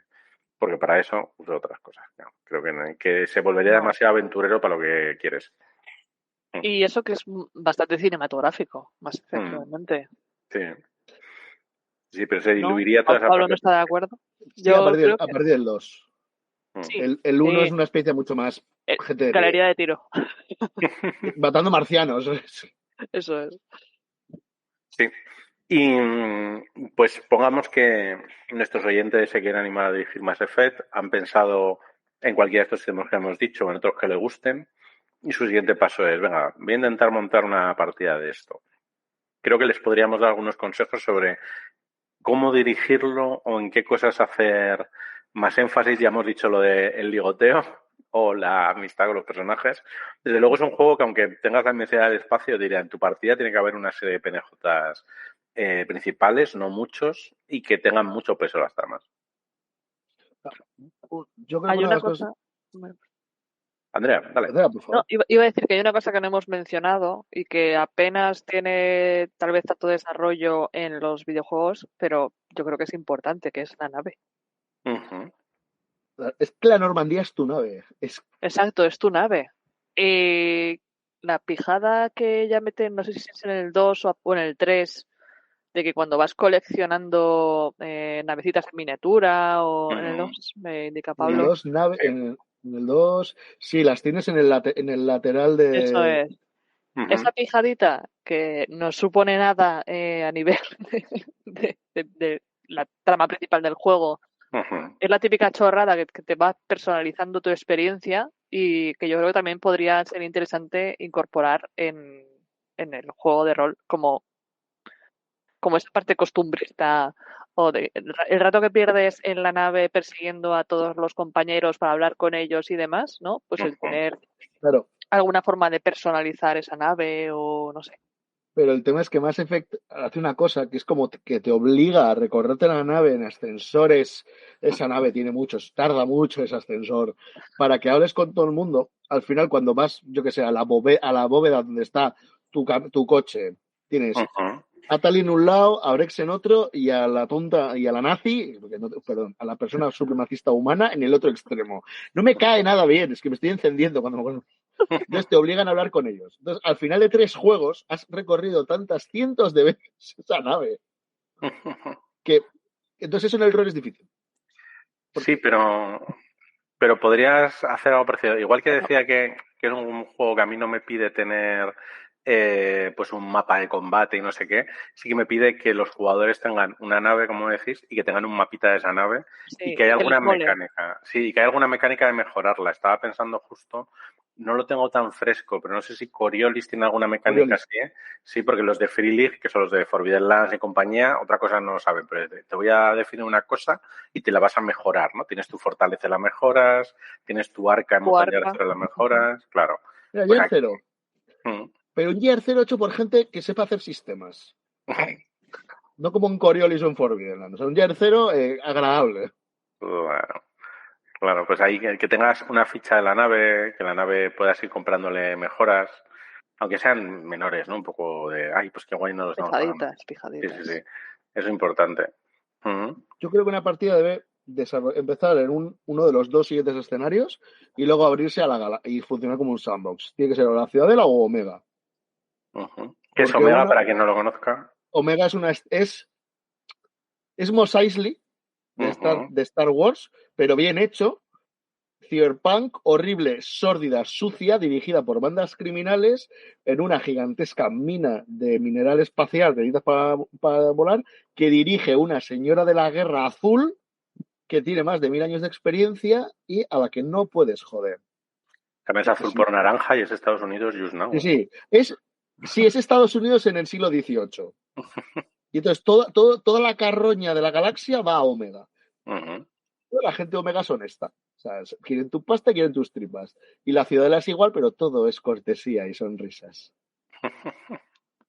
para eso uso otras cosas. No, creo que se volvería demasiado aventurero para lo que quieres. Y eso que es bastante cinematográfico, Mass Effect, realmente. Sí. Sí, pero se diluiría toda esa Pablo parte. no está de acuerdo. Sí, a partir del 2. Sí, el 1 es una especie mucho más gente de galería de tiro. Matando marcianos. Eso es. Sí. Y pues pongamos que nuestros oyentes se quieren animar a dirigir Mass Effect, han pensado en cualquiera de estos sistemas que hemos dicho o en otros que les gusten, y su siguiente paso es, venga, voy a intentar montar una partida de esto. Creo que les podríamos dar algunos consejos sobre cómo dirigirlo o en qué cosas hacer más énfasis. Ya hemos dicho lo del ligoteo o la amistad con los personajes. Desde luego es un juego que, aunque tengas la inmensidad del espacio, diría, en tu partida tiene que haber una serie de PNJs principales, no muchos, y que tengan mucho peso las tramas. Yo creo que hay una cosa... Andrea, dale. Andrea, por favor. No, iba a decir que hay una cosa que no hemos mencionado y que apenas tiene tal vez tanto desarrollo en los videojuegos, pero yo creo que es importante, que es la nave. Es que la Normandía es tu nave. Exacto, es tu nave. Y la pijada que ya meten, no sé si es en el 2 o en el 3, de que cuando vas coleccionando navecitas en miniatura o en el 2, me indica Pablo. En el 2, sí, las tienes en el lateral de... Eso es. Esa pijadita que no supone nada a nivel de la trama principal del juego, es la típica chorrada que te va personalizando tu experiencia y que yo creo que también podría ser interesante incorporar en el juego de rol como esa parte costumbrista o el rato que pierdes en la nave persiguiendo a todos los compañeros para hablar con ellos y demás, ¿no? Pues el tener alguna forma de personalizar esa nave o no sé. Pero el tema es que Mass Effect hace una cosa que es como que te obliga a recorrerte la nave en ascensores. Esa nave tiene tarda mucho ese ascensor para que hables con todo el mundo. Al final, cuando vas, yo que sé, a la bóveda donde está tu coche, tienes a Tali en un lado, a Brex en otro y a la tonta y a la nazi, perdón, a la persona supremacista humana en el otro extremo. No me cae nada bien, es que me estoy encendiendo cuando entonces te obligan a hablar con ellos. Entonces, al final de 3 juegos, has recorrido tantas cientos de veces esa nave que entonces eso en el rol es difícil. Sí, pero podrías hacer algo parecido. Igual que decía que es un juego que a mí no me pide tener pues un mapa de combate y no sé qué, sí que me pide que los jugadores tengan una nave, como decís, y que tengan un mapita de esa nave y que haya alguna mecánica. Sí, que haya alguna mecánica de mejorarla. Estaba pensando justo, no lo tengo tan fresco, pero no sé si Coriolis tiene alguna mecánica así, ¿eh? Sí, porque los de Free League, que son los de Forbidden Lands y compañía, otra cosa no lo saben, pero te voy a definir una cosa y te la vas a mejorar, ¿no? Tienes tu fortaleza, la mejoras, tienes tu arca en montaña de la mejoras, claro. Mira, pues Gear 0. Pero un Gear 0 hecho por gente que sepa hacer sistemas. No como un Coriolis o un Forbidden Lands. O sea, un Gear 0 agradable. Bueno. Claro, pues ahí que tengas una ficha de la nave, que la nave puedas ir comprándole mejoras, aunque sean menores, ¿no? Un poco de, ay, pues qué guay no los estamos pagando. Pijaditas. Sí. Eso es importante. Yo creo que una partida debe empezar en uno de los 2 siguientes escenarios y luego abrirse a la y funcionar como un sandbox. Tiene que ser o la Ciudadela o Omega. ¿Qué es Omega, para quien no lo conozca? Omega es Mos Eisley de Star Wars, pero bien hecho. Cyberpunk, horrible, sórdida, sucia, dirigida por bandas criminales en una gigantesca mina de mineral espacial que necesitas para volar, que dirige una señora de la guerra azul que tiene más de 1000 años de experiencia y a la que no puedes joder. También es azul por naranja y es Estados Unidos just now. Sí. Es Estados Unidos en el siglo XVIII. Y entonces toda la carroña de la galaxia va a Omega. La gente de Omega es honesta. O sea, quieren tu pasta, quieren tus tripas. Y la Ciudadela es igual, pero todo es cortesía y sonrisas.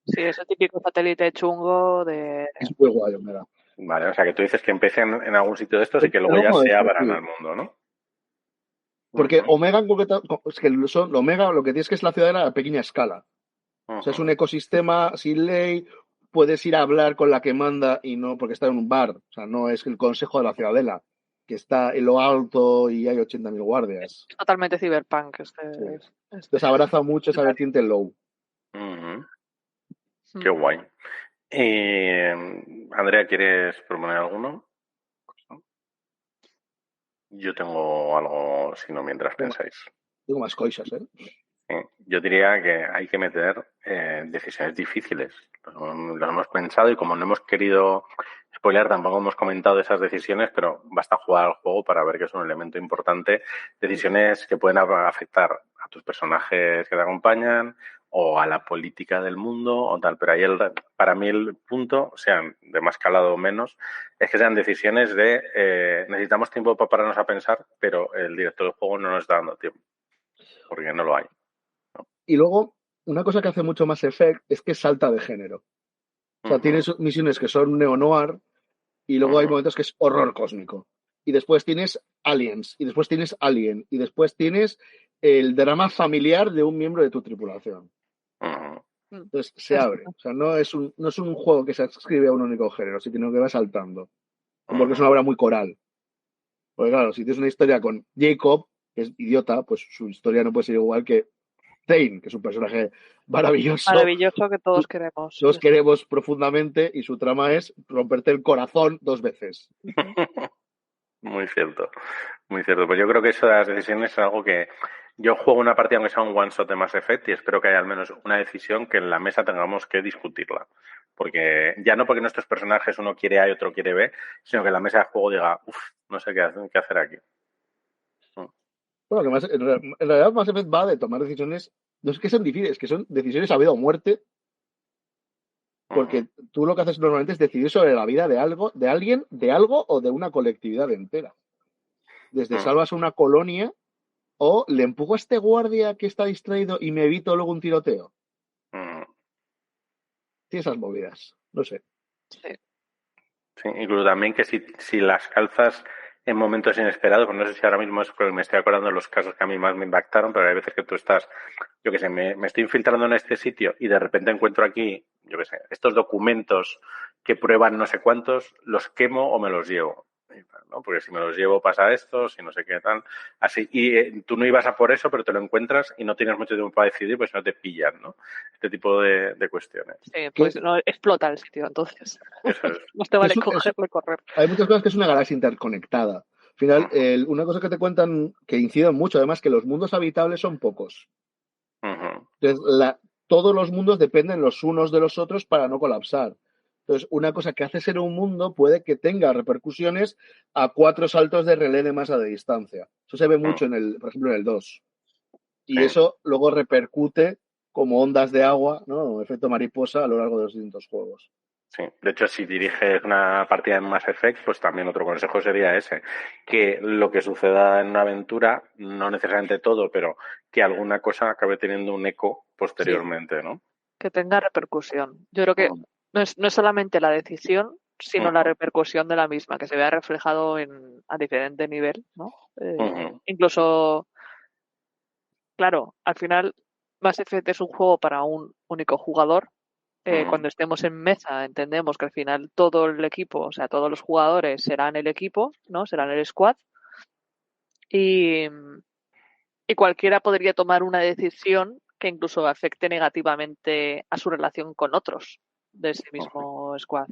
Sí, es el típico satélite chungo de... Es muy guay, Omega. Vale, o sea que tú dices que empiecen en algún sitio de estos y que luego ya se abran al mundo, ¿no? Porque Omega en concreto, es que Omega lo que tienes que es la ciudadela a pequeña escala. O sea, es un ecosistema sin ley, puedes ir a hablar con la que manda y no porque está en un bar. O sea, no es el consejo de la ciudadela, que está en lo alto y hay 80.000 guardias. Es totalmente cyberpunk. Entonces abraza mucho esa vertiente low. Qué guay. Andrea, ¿quieres proponer alguno? Yo tengo algo, si no, mientras pensáis. Tengo más cosas, ¿eh? Yo diría que hay que meter decisiones difíciles. Lo hemos pensado y como no hemos querido spoiler, tampoco hemos comentado esas decisiones, pero basta jugar al juego para ver que es un elemento importante. Decisiones que pueden afectar a tus personajes que te acompañan o a la política del mundo o tal. Pero ahí para mí el punto, sean de más calado o menos, es que sean decisiones de necesitamos tiempo para pararnos a pensar, pero el director del juego no nos está dando tiempo, porque no lo hay. Y luego, una cosa que hace mucho Mass Effect es que salta de género. O sea, tienes misiones que son neo-noir y luego hay momentos que es horror cósmico. Y después tienes aliens, y después tienes alien, y después tienes el drama familiar de un miembro de tu tripulación. Entonces se abre. O sea, no es un juego que se adscribe a un único género, sino que va saltando. Porque es una obra muy coral. Porque claro, si tienes una historia con Jacob, que es idiota, pues su historia no puede ser igual que Zane, que es un personaje maravilloso. Maravilloso que todos queremos. Todos queremos profundamente y su trama es romperte el corazón 2 veces. Muy cierto, muy cierto. Pues yo creo que eso de las decisiones es algo que yo juego una partida aunque sea un one shot de Mass Effect y espero que haya al menos una decisión que en la mesa tengamos que discutirla. Porque ya no porque nuestros personajes uno quiere A y otro quiere B, sino que en la mesa de juego diga, no sé qué hacer aquí. Bueno, que en realidad Mass Effect va de tomar decisiones, no es que sean difíciles, que son decisiones a vida o muerte, porque tú lo que haces normalmente es decidir sobre la vida de alguien, de algo o de una colectividad entera. Desde salvas a una colonia o le empujo a este guardia que está distraído y me evito luego un tiroteo. Sí, esas movidas, no sé. Sí, incluso también que si las calzas en momentos inesperados, pues no sé si ahora mismo es porque me estoy acordando de los casos que a mí más me impactaron, pero hay veces que tú estás, yo qué sé, me estoy infiltrando en este sitio y de repente encuentro aquí, yo qué sé, estos documentos que prueban no sé cuántos, los quemo o me los llevo. ¿No? Porque si me los llevo pasa esto, si no sé qué tal. Así, y tú no ibas a por eso, pero te lo encuentras y no tienes mucho tiempo para decidir, pues no te pillan, ¿no? Este tipo de cuestiones. Sí, pues no explota el sitio, entonces. Eso es. No te vale cogerlo y correr. Hay muchas cosas que es una galaxia interconectada. Al final, una cosa que te cuentan, que inciden mucho, además, que los mundos habitables son pocos. Entonces, todos los mundos dependen los unos de los otros para no colapsar. Entonces, una cosa que hace ser un mundo puede que tenga repercusiones a 4 saltos de relé de masa de distancia. Eso se ve mucho por ejemplo, en el 2. Y eso luego repercute como ondas de agua, ¿no? Efecto mariposa a lo largo de los distintos juegos. Sí, de hecho, si diriges una partida en Mass Effect, pues también otro consejo sería ese, que lo que suceda en una aventura, no necesariamente todo, pero que alguna cosa acabe teniendo un eco posteriormente, ¿no? Que tenga repercusión. Yo creo que no es solamente la decisión, sino la repercusión de la misma, que se vea reflejado a diferente nivel, ¿no? Incluso, claro, al final Mass Effect es un juego para un único jugador. Cuando estemos en mesa entendemos que al final todo el equipo, o sea, todos los jugadores serán el equipo, ¿no? Serán el squad. Y cualquiera podría tomar una decisión que incluso afecte negativamente a su relación con otros de ese mismo squad.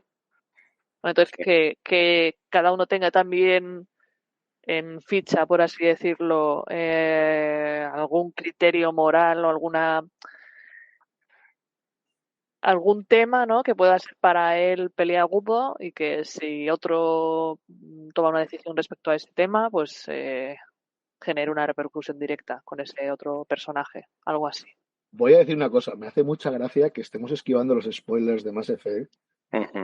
Entonces, que cada uno tenga también en ficha, por así decirlo, algún criterio moral o algún tema, ¿no? Que pueda ser para él peliagudo y que si otro toma una decisión respecto a ese tema, pues genere una repercusión directa con ese otro personaje, algo así. Voy a decir una cosa, me hace mucha gracia que estemos esquivando los spoilers de Mass Effect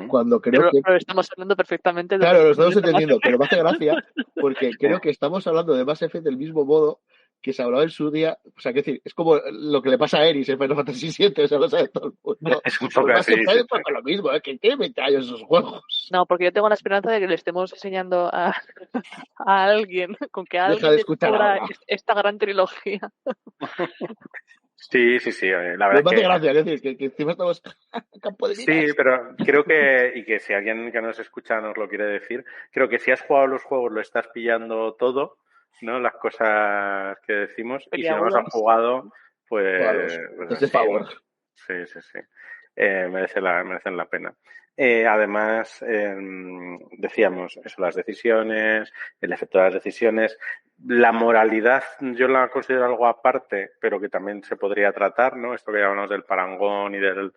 cuando creo que... Pero estamos hablando perfectamente de... Claro, lo estamos entendiendo, pero me hace gracia porque creo que estamos hablando de Mass Effect del mismo modo que se hablaba en su día, o sea, que decir, es como lo que le pasa a Eris en Final Fantasy VII, o sea, lo sabe todo el mundo. Es un poco así. Es lo mismo, que tiene 20 años esos juegos. No, porque yo tengo la esperanza de que le estemos enseñando a alguien, con que alguien Deja de escuchar descubra ahora. esta gran trilogía. Sí, la verdad Me hace que... gracia, es decir, que encima estamos a campo de minas. Sí, pero creo que, y que si alguien que nos escucha nos lo quiere decir, creo que si has jugado los juegos lo estás pillando todo, ¿no? Las cosas que decimos, y si no los has jugado, pues Entonces, sí, favor. ¿no? Sí. Merecen la pena. Además, decíamos eso, las decisiones, el efecto de las decisiones, la moralidad yo la considero algo aparte, pero que también se podría tratar, ¿no? Esto que llamamos del parangón y del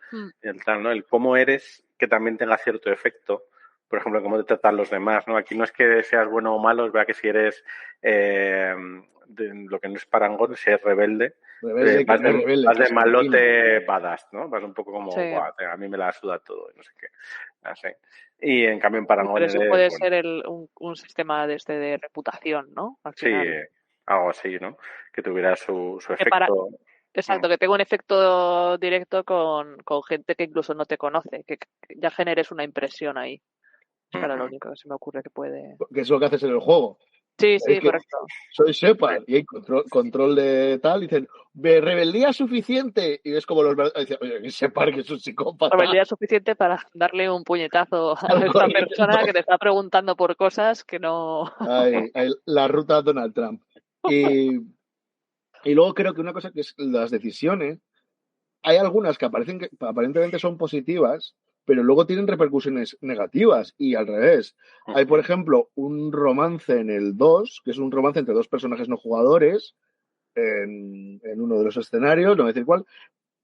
tal, ¿no? El cómo eres que también tenga cierto efecto. Por ejemplo, cómo te tratan los demás, ¿no? Aquí no es que seas bueno o malo, es verdad que si eres lo que no es parangón, si eres rebelde, vas de malote badass, ¿no? Vas un poco como, sí. a mí me la suda todo, no sé qué. Así. Y en cambio en Parangón pero eso puede ser un sistema de reputación, ¿no? Al final. Sí, algo así, ¿no? Que tuviera su efecto. Exacto, que tenga un efecto directo con gente que incluso no te conoce, que ya generes una impresión ahí. Es para lo único que se me ocurre que puede... Que es lo que haces en el juego. Sí, correcto. Soy Shepard y hay control de tal, y dicen, rebeldía suficiente, y ves como los dicen, oye, Shepard, que es un psicópata. Rebeldía suficiente para darle un puñetazo a esta persona que te está preguntando por cosas que no... La ruta de Donald Trump. Y luego creo que una cosa que es las decisiones, hay algunas que aparentemente son positivas, pero luego tienen repercusiones negativas y al revés. Hay, por ejemplo, un romance en el 2, que es un romance entre dos personajes no jugadores, en uno de los escenarios, no voy a decir cuál,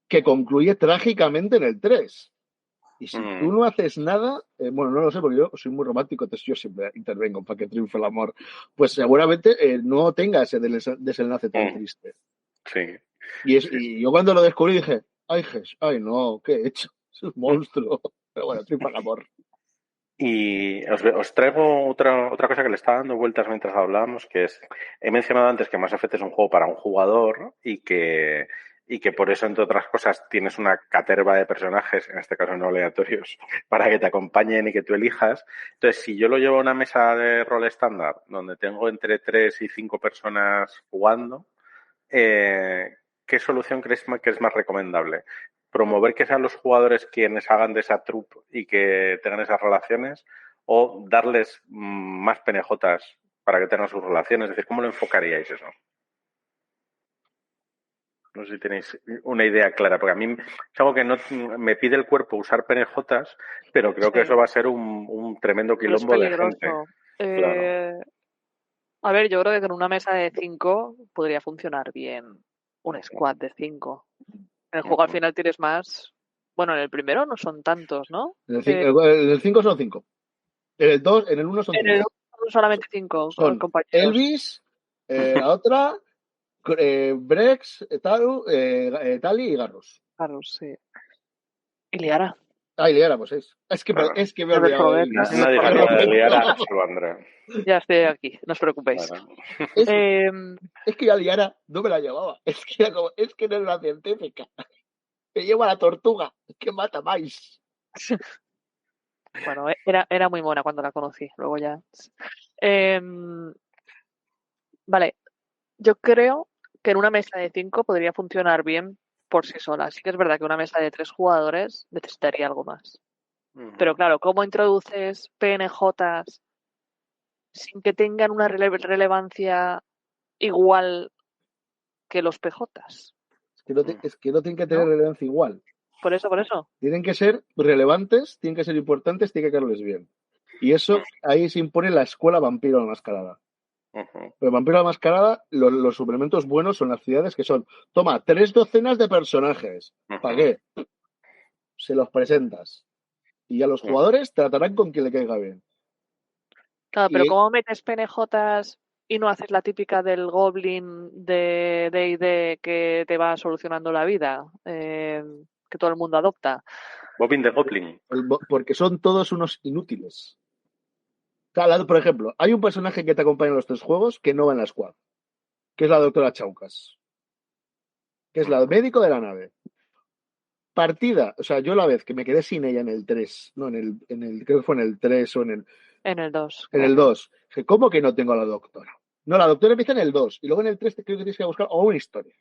que concluye trágicamente en el 3. Y si tú no haces nada, bueno, no lo sé, porque yo soy muy romántico, entonces yo siempre intervengo para que triunfe el amor, pues seguramente no tenga ese desenlace tan triste. Sí. Y yo cuando lo descubrí dije, ay no, ¿qué he hecho? Es un monstruo. Pero bueno, triunfa el amor. Y os traigo otra cosa que le está dando vueltas mientras hablábamos, que es, he mencionado antes que Mass Effect es un juego para un jugador y que por eso, entre otras cosas, tienes una caterva de personajes, en este caso no aleatorios, para que te acompañen y que tú elijas. Entonces, si yo lo llevo a una mesa de rol estándar, donde tengo entre 3 y 5 personas jugando, ¿qué solución crees que es más recomendable? ¿Promover que sean los jugadores quienes hagan de esa troupe y que tengan esas relaciones? ¿O darles más penejotas para que tengan sus relaciones? Es decir, ¿cómo lo enfocaríais eso? No sé si tenéis una idea clara, porque a mí es algo que no me pide el cuerpo usar penejotas, pero creo que eso va a ser un tremendo quilombo de gente. Claro. A ver, yo creo que con una mesa de 5 podría funcionar bien un squad de 5. En el juego al final tienes más. Bueno, en el primero no son tantos, ¿no? En el 5 son 5. En el 2, en el 1 son 5. En el 1 son solamente 5 compañeros. Elvis, la otra, Brex, Tali y Garros. Garros, sí. Y Liara. Y Liara, pues es. Es que me he olvidado de Elvis. Nadie me olvida de Liara, solo Andrea. Ya estoy aquí, no os preocupéis. Bueno. Es que yo a Liara no me la llevaba. Es que no era una científica. Me lleva la tortuga, que mata más. Bueno, era muy mona cuando la conocí, luego ya. Vale, yo creo que en una mesa de 5 podría funcionar bien por sí sola. Sí que es verdad que una mesa de 3 jugadores necesitaría algo más. Pero claro, ¿cómo introduces PNJs sin que tengan una relevancia igual que los PJs? Es que no tienen que tener relevancia igual. Por eso. Tienen que ser relevantes, tienen que ser importantes, tienen que quedarles bien. Y eso, ahí se impone la escuela Vampiro a la Mascarada. Pero Vampiro a la Mascarada, los suplementos buenos son las ciudades que son, toma, 3 docenas de personajes. ¿Para qué? Se los presentas. Y a los jugadores tratarán con quien le caiga bien. Claro, pero ¿cómo metes PNJs y no haces la típica del Goblin de D&D que te va solucionando la vida? Que todo el mundo adopta. Bobbin de Goblin. Porque son todos unos inútiles. Por ejemplo, hay un personaje que te acompaña en los 3 juegos que no va en la squad. que es la doctora Chaucas, que es la médico de la nave. Partida, o sea, yo la vez que me quedé sin ella en el 3, no, creo que fue en el 3 o en el 2. En el 2. Dije, ¿cómo que no tengo a la doctora? No, la doctora empieza en el 2 y luego en el 3 creo que tienes que buscar una historia.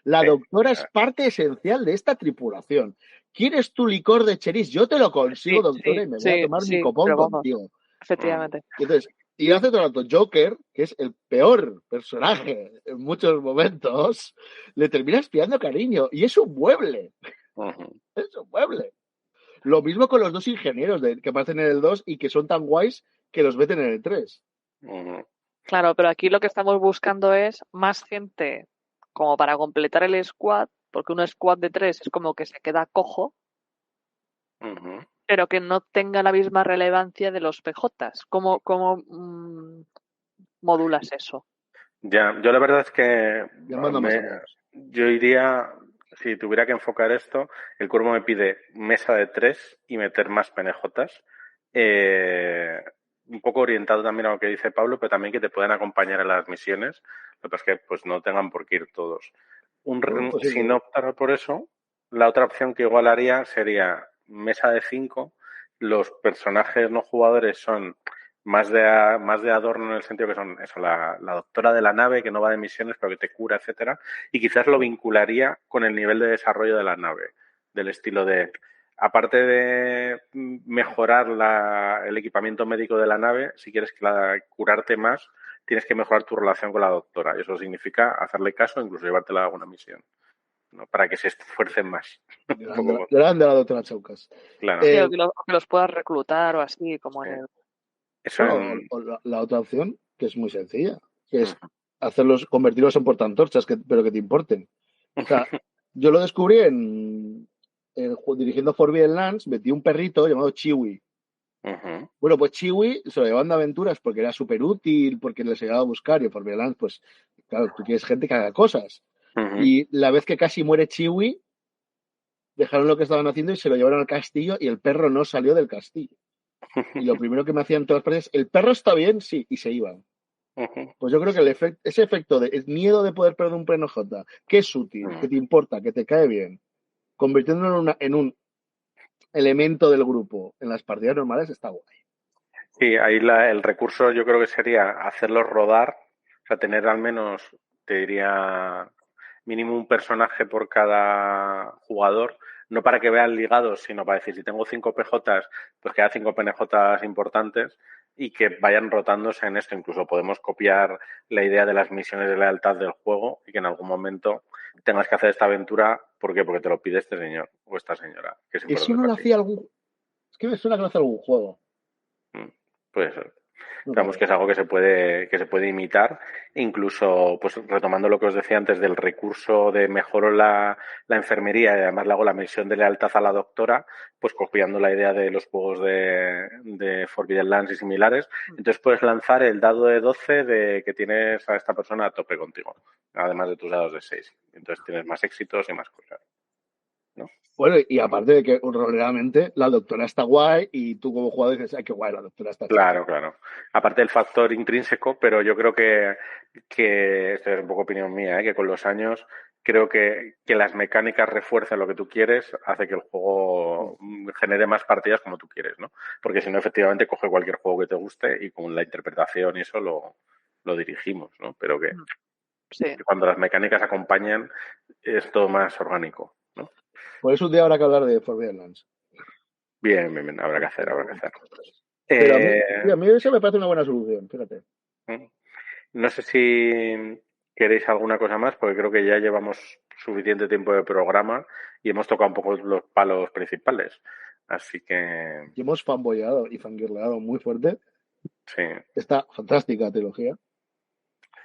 La doctora es parte esencial de esta tripulación. ¿Quieres tu licor de cheris? Yo te lo consigo, doctora, y me voy a tomar mi copón contigo. Efectivamente. Y entonces, y hace todo el rato Joker, que es el peor personaje en muchos momentos, le termina espiando cariño. Y es un mueble. Es un mueble. Lo mismo con los dos ingenieros que aparecen en el 2 y que son tan guays que los meten en el 3. Claro, pero aquí lo que estamos buscando es más gente como para completar el squad, porque un squad de 3 es como que se queda cojo, pero que no tenga la misma relevancia de los PJs. ¿Cómo modulas eso? Ya, yo la verdad es que yo iría, si tuviera que enfocar esto, el Cuervo me pide mesa de 3 y meter más PNJs. Un poco orientado también a lo que dice Pablo, pero también que te puedan acompañar en las misiones. Lo que pasa es que pues no tengan por qué ir todos. Si no optara por eso, la otra opción que igual haría sería mesa de 5. Los personajes no jugadores son más de adorno en el sentido que son eso, la doctora de la nave que no va de misiones pero que te cura, etcétera, y quizás lo vincularía con el nivel de desarrollo de la nave, del estilo de, aparte de mejorar el equipamiento médico de la nave, si quieres curarte más, tienes que mejorar tu relación con la doctora, y eso significa hacerle caso e incluso llevártela a alguna misión, ¿no? Para que se esfuercen más. Grande la doctora Chaucas. Claro. Que los puedas reclutar o así, como en el... Eso la otra opción, que es muy sencilla, que es convertirlos en portaantorchas, pero que te importen. O sea, yo lo descubrí dirigiendo Forbidden Lands, metí un perrito llamado Chiwi. Bueno, pues Chiwi se lo llevaban de aventuras porque era súper útil, porque les ayudaba a buscar, y en Forbidden Lands, pues, claro, tú quieres gente que haga cosas. Y la vez que casi muere Chiwi, dejaron lo que estaban haciendo y se lo llevaron al castillo y el perro no salió del castillo. Y lo primero que me hacían todas las partes, ¿el perro está bien? Sí, y se iban. Pues yo creo que ese efecto de el miedo de poder perder un PNJ, que es útil, que te importa, que te cae bien, convirtiéndolo en un elemento del grupo en las partidas normales, está guay. Sí, ahí el recurso yo creo que sería hacerlos rodar, o sea, tener al menos, te diría, mínimo un personaje por cada jugador, no para que vean ligados, sino para decir, si tengo 5 PJs, pues que haya 5 PNJs importantes y que vayan rotándose en esto. Incluso podemos copiar la idea de las misiones de lealtad del juego y que en algún momento tengas que hacer esta aventura. ¿Por qué? Porque te lo pide este señor o esta señora. Que eso no lo hacía Es que me suena que lo hace algún juego. Puede ser. Digamos que es algo que se puede imitar, incluso pues retomando lo que os decía antes del recurso de mejoro la enfermería y además le hago la misión de lealtad a la doctora, pues copiando la idea de los juegos de Forbidden Lands y similares. Entonces puedes lanzar el dado de 12 de que tienes a esta persona a tope contigo, además de tus dados de 6. Entonces tienes más éxitos y más cosas, ¿no? Bueno, y aparte de que realmente la doctora está guay y tú como jugador dices, ay, qué guay, la doctora está Claro, chica. claro. Aparte del factor intrínseco, pero yo creo que esto es un poco opinión mía, que con los años creo que las mecánicas refuercen lo que tú quieres, hace que el juego genere más partidas como tú quieres, ¿no? Porque si no, efectivamente, coge cualquier juego que te guste y con la interpretación y eso lo dirigimos, ¿no? Pero que cuando las mecánicas acompañan es todo más orgánico, ¿no? Por eso un día habrá que hablar de Forbidden Lands. Bien, habrá que hacer. Pero a mí eso me parece una buena solución, fíjate. No sé si queréis alguna cosa más, porque creo que ya llevamos suficiente tiempo de programa y hemos tocado un poco los palos principales. Así que... Y hemos fanboyado y fangirleado muy fuerte. Sí. Esta fantástica trilogía.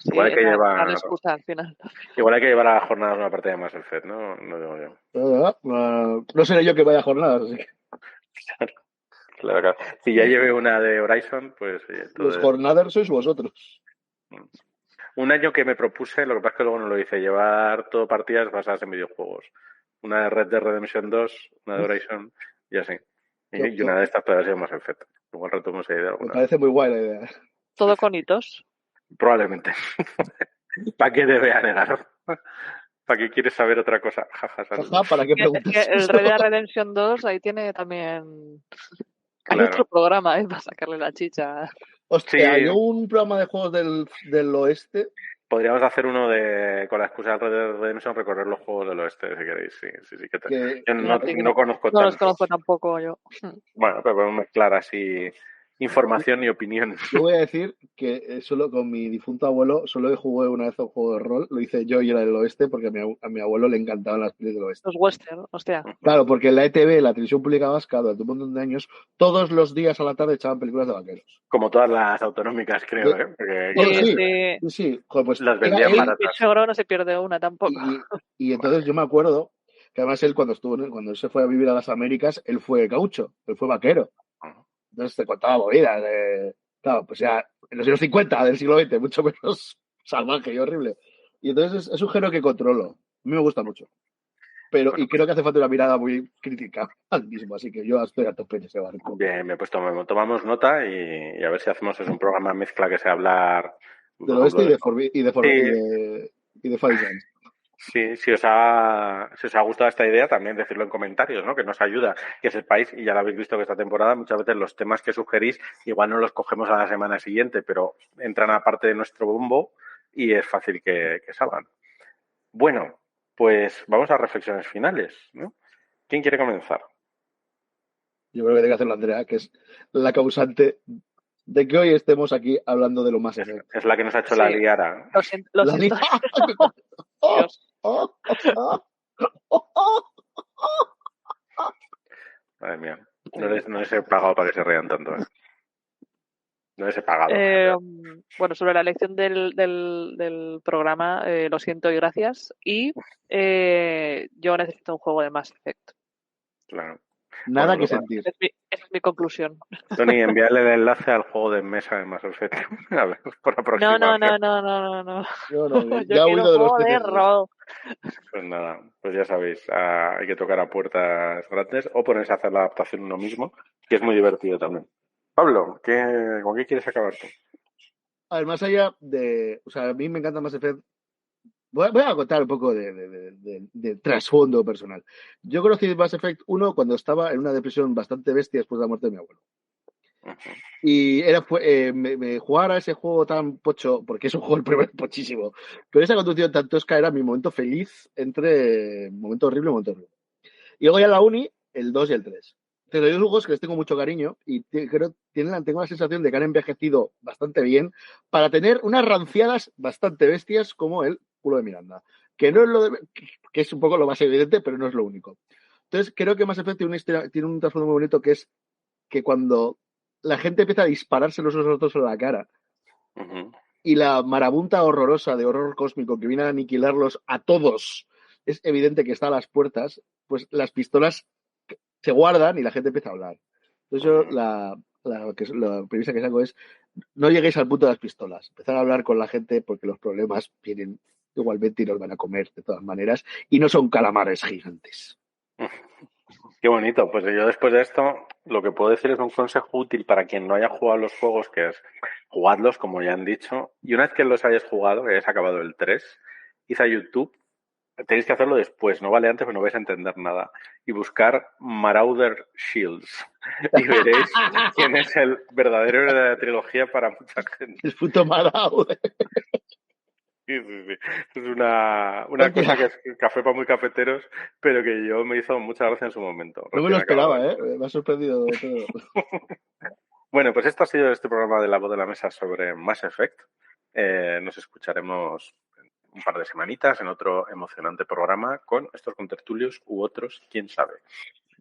Sí, igual hay que llevar la excusa al final. Igual hay que llevar a la jornada una parte de Mass Effect, ¿no? No digo yo. No seré yo que vaya a jornadas, así que... Claro. Si ya llevé una de Horizon, pues... Los jornaders sois vosotros. Un año que me propuse, lo que pasa es que luego no lo hice, llevar todo partidas basadas en videojuegos. Una de Red Dead Redemption 2, una de Horizon, y así. Y una de estas puede ser Mass Effect. Igual retomamos esa idea alguna. Me parece muy guay la idea. ¿Todo con hitos? Probablemente. ¿Para qué te voy a negar? ¿Para qué quieres saber otra cosa? Jaja, ¿Para qué preguntas? El Red Dead Redemption 2 ahí tiene también... Hay otro programa, para sacarle la chicha. Hostia, sí. Yo un programa de juegos del oeste. Podríamos hacer uno con la excusa de Red Dead Redemption, recorrer los juegos del oeste, si queréis. Sí. Yo no conozco tantos. No los conozco tampoco yo. Bueno, pero podemos mezclar así información y opinión. Yo voy a decir que solo con mi difunto abuelo solo jugué una vez un juego de rol, lo hice yo y era del oeste porque a mi abuelo le encantaban las pelis del oeste. Los western, hostia. Claro, porque en la ETV, la televisión pública vasca, durante un montón de años, todos los días a la tarde echaban películas de vaqueros. Como todas las autonómicas, creo, ¿eh? Porque, sí. Joder, pues las vendían baratas. El seguro no se pierde una tampoco. Y entonces yo me acuerdo que además él cuando se fue a vivir a las Américas, él fue gaucho, él fue vaquero. Entonces te contaba movidas claro, pues ya en los años 50 del siglo XX, mucho menos salvaje y horrible. Y entonces es un género que controlo. A mí me gusta mucho. Y creo que hace falta una mirada muy crítica al mismo, así que yo estoy a tope en ese barco. Bien, pues tomamos nota y a ver si hacemos un programa mezcla que sea hablar... Del oeste y de Fire. Sí, si os ha gustado esta idea, también decirlo en comentarios, ¿no? Que nos ayuda, que sepáis, y ya lo habéis visto que esta temporada, muchas veces los temas que sugerís igual no los cogemos a la semana siguiente, pero entran a parte de nuestro bombo y es fácil que salgan. Bueno, pues vamos a reflexiones finales, ¿no? ¿Quién quiere comenzar? Yo creo que tiene que hacerlo Andrea, que es la causante de que hoy estemos aquí hablando de lo más efecto. Es la que nos ha hecho la liara. Lo siento. Madre mía, no les he pagado para que se rían tanto. No les he pagado. Bueno, sobre la elección del programa, lo siento y gracias. Y yo necesito un juego de Mass Effect. Claro. Nada que sentir. Esa es mi conclusión. Tony, envíale el enlace al juego de mesa de Mass Effect. A ver, por aproximación. No. Yo quiero un juego de rol. Pues nada, pues ya sabéis, hay que tocar a puertas grandes o ponerse a hacer la adaptación uno mismo, que es muy divertido también. Pablo, ¿con qué quieres acabar tú? A ver, más allá de... O sea, a mí me encanta Mass Effect. Voy a contar un poco de trasfondo personal. Yo conocí Mass Effect 1 cuando estaba en una depresión bastante bestia después de la muerte de mi abuelo. Uh-huh. Y me jugar a ese juego tan pocho, porque es un juego el primero pochísimo, pero esa conducción tan tosca era mi momento feliz entre momento horrible y momento horrible. Y luego ya en la uni, el 2 y el 3. Entonces, hay dos juegos que les tengo mucho cariño y tengo la sensación de que han envejecido bastante bien para tener unas ranciadas bastante bestias como el culo de Miranda, que no es que es un poco lo más evidente, pero no es lo único. Entonces, creo que Mass Effect tiene un trasfondo muy bonito, que es que cuando la gente empieza a dispararse los otros en la cara, uh-huh, y la marabunta horrorosa de horror cósmico que viene a aniquilarlos a todos, es evidente que está a las puertas, pues las pistolas se guardan y la gente empieza a hablar. Entonces yo la premisa que saco es no lleguéis al punto de las pistolas, empezar a hablar con la gente porque los problemas vienen igualmente y nos van a comer de todas maneras y no son calamares gigantes. Qué bonito. Pues yo después de esto lo que puedo decir es un consejo útil para quien no haya jugado los juegos, que es jugadlos, como ya han dicho, y una vez que los hayas jugado, que hayas acabado el 3, id a YouTube. Tenéis que hacerlo después, no vale antes, porque no vais a entender nada. Y buscar Marauder Shields. Y veréis quién es el verdadero héroe de la trilogía para mucha gente. El puto Marauder. Sí. Es una cosa que es café para muy cafeteros, pero que yo me hizo mucha gracia en su momento. No me lo esperaba, me ha sorprendido todo. Bueno, pues esto ha sido este programa de La Voz de la Mesa sobre Mass Effect. Nos escucharemos un par de semanitas en otro emocionante programa con estos contertulios u otros, quién sabe.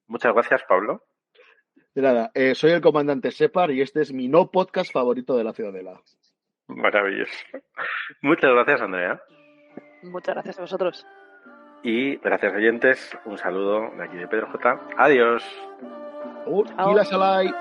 Muchas gracias, Pablo. De nada, soy el comandante Separ y este es mi no podcast favorito de la Ciudadela. Maravilloso. Muchas gracias, Andrea. Muchas gracias a vosotros. Y gracias, oyentes. Un saludo de aquí de Pedro J. Adiós. Kila Salai.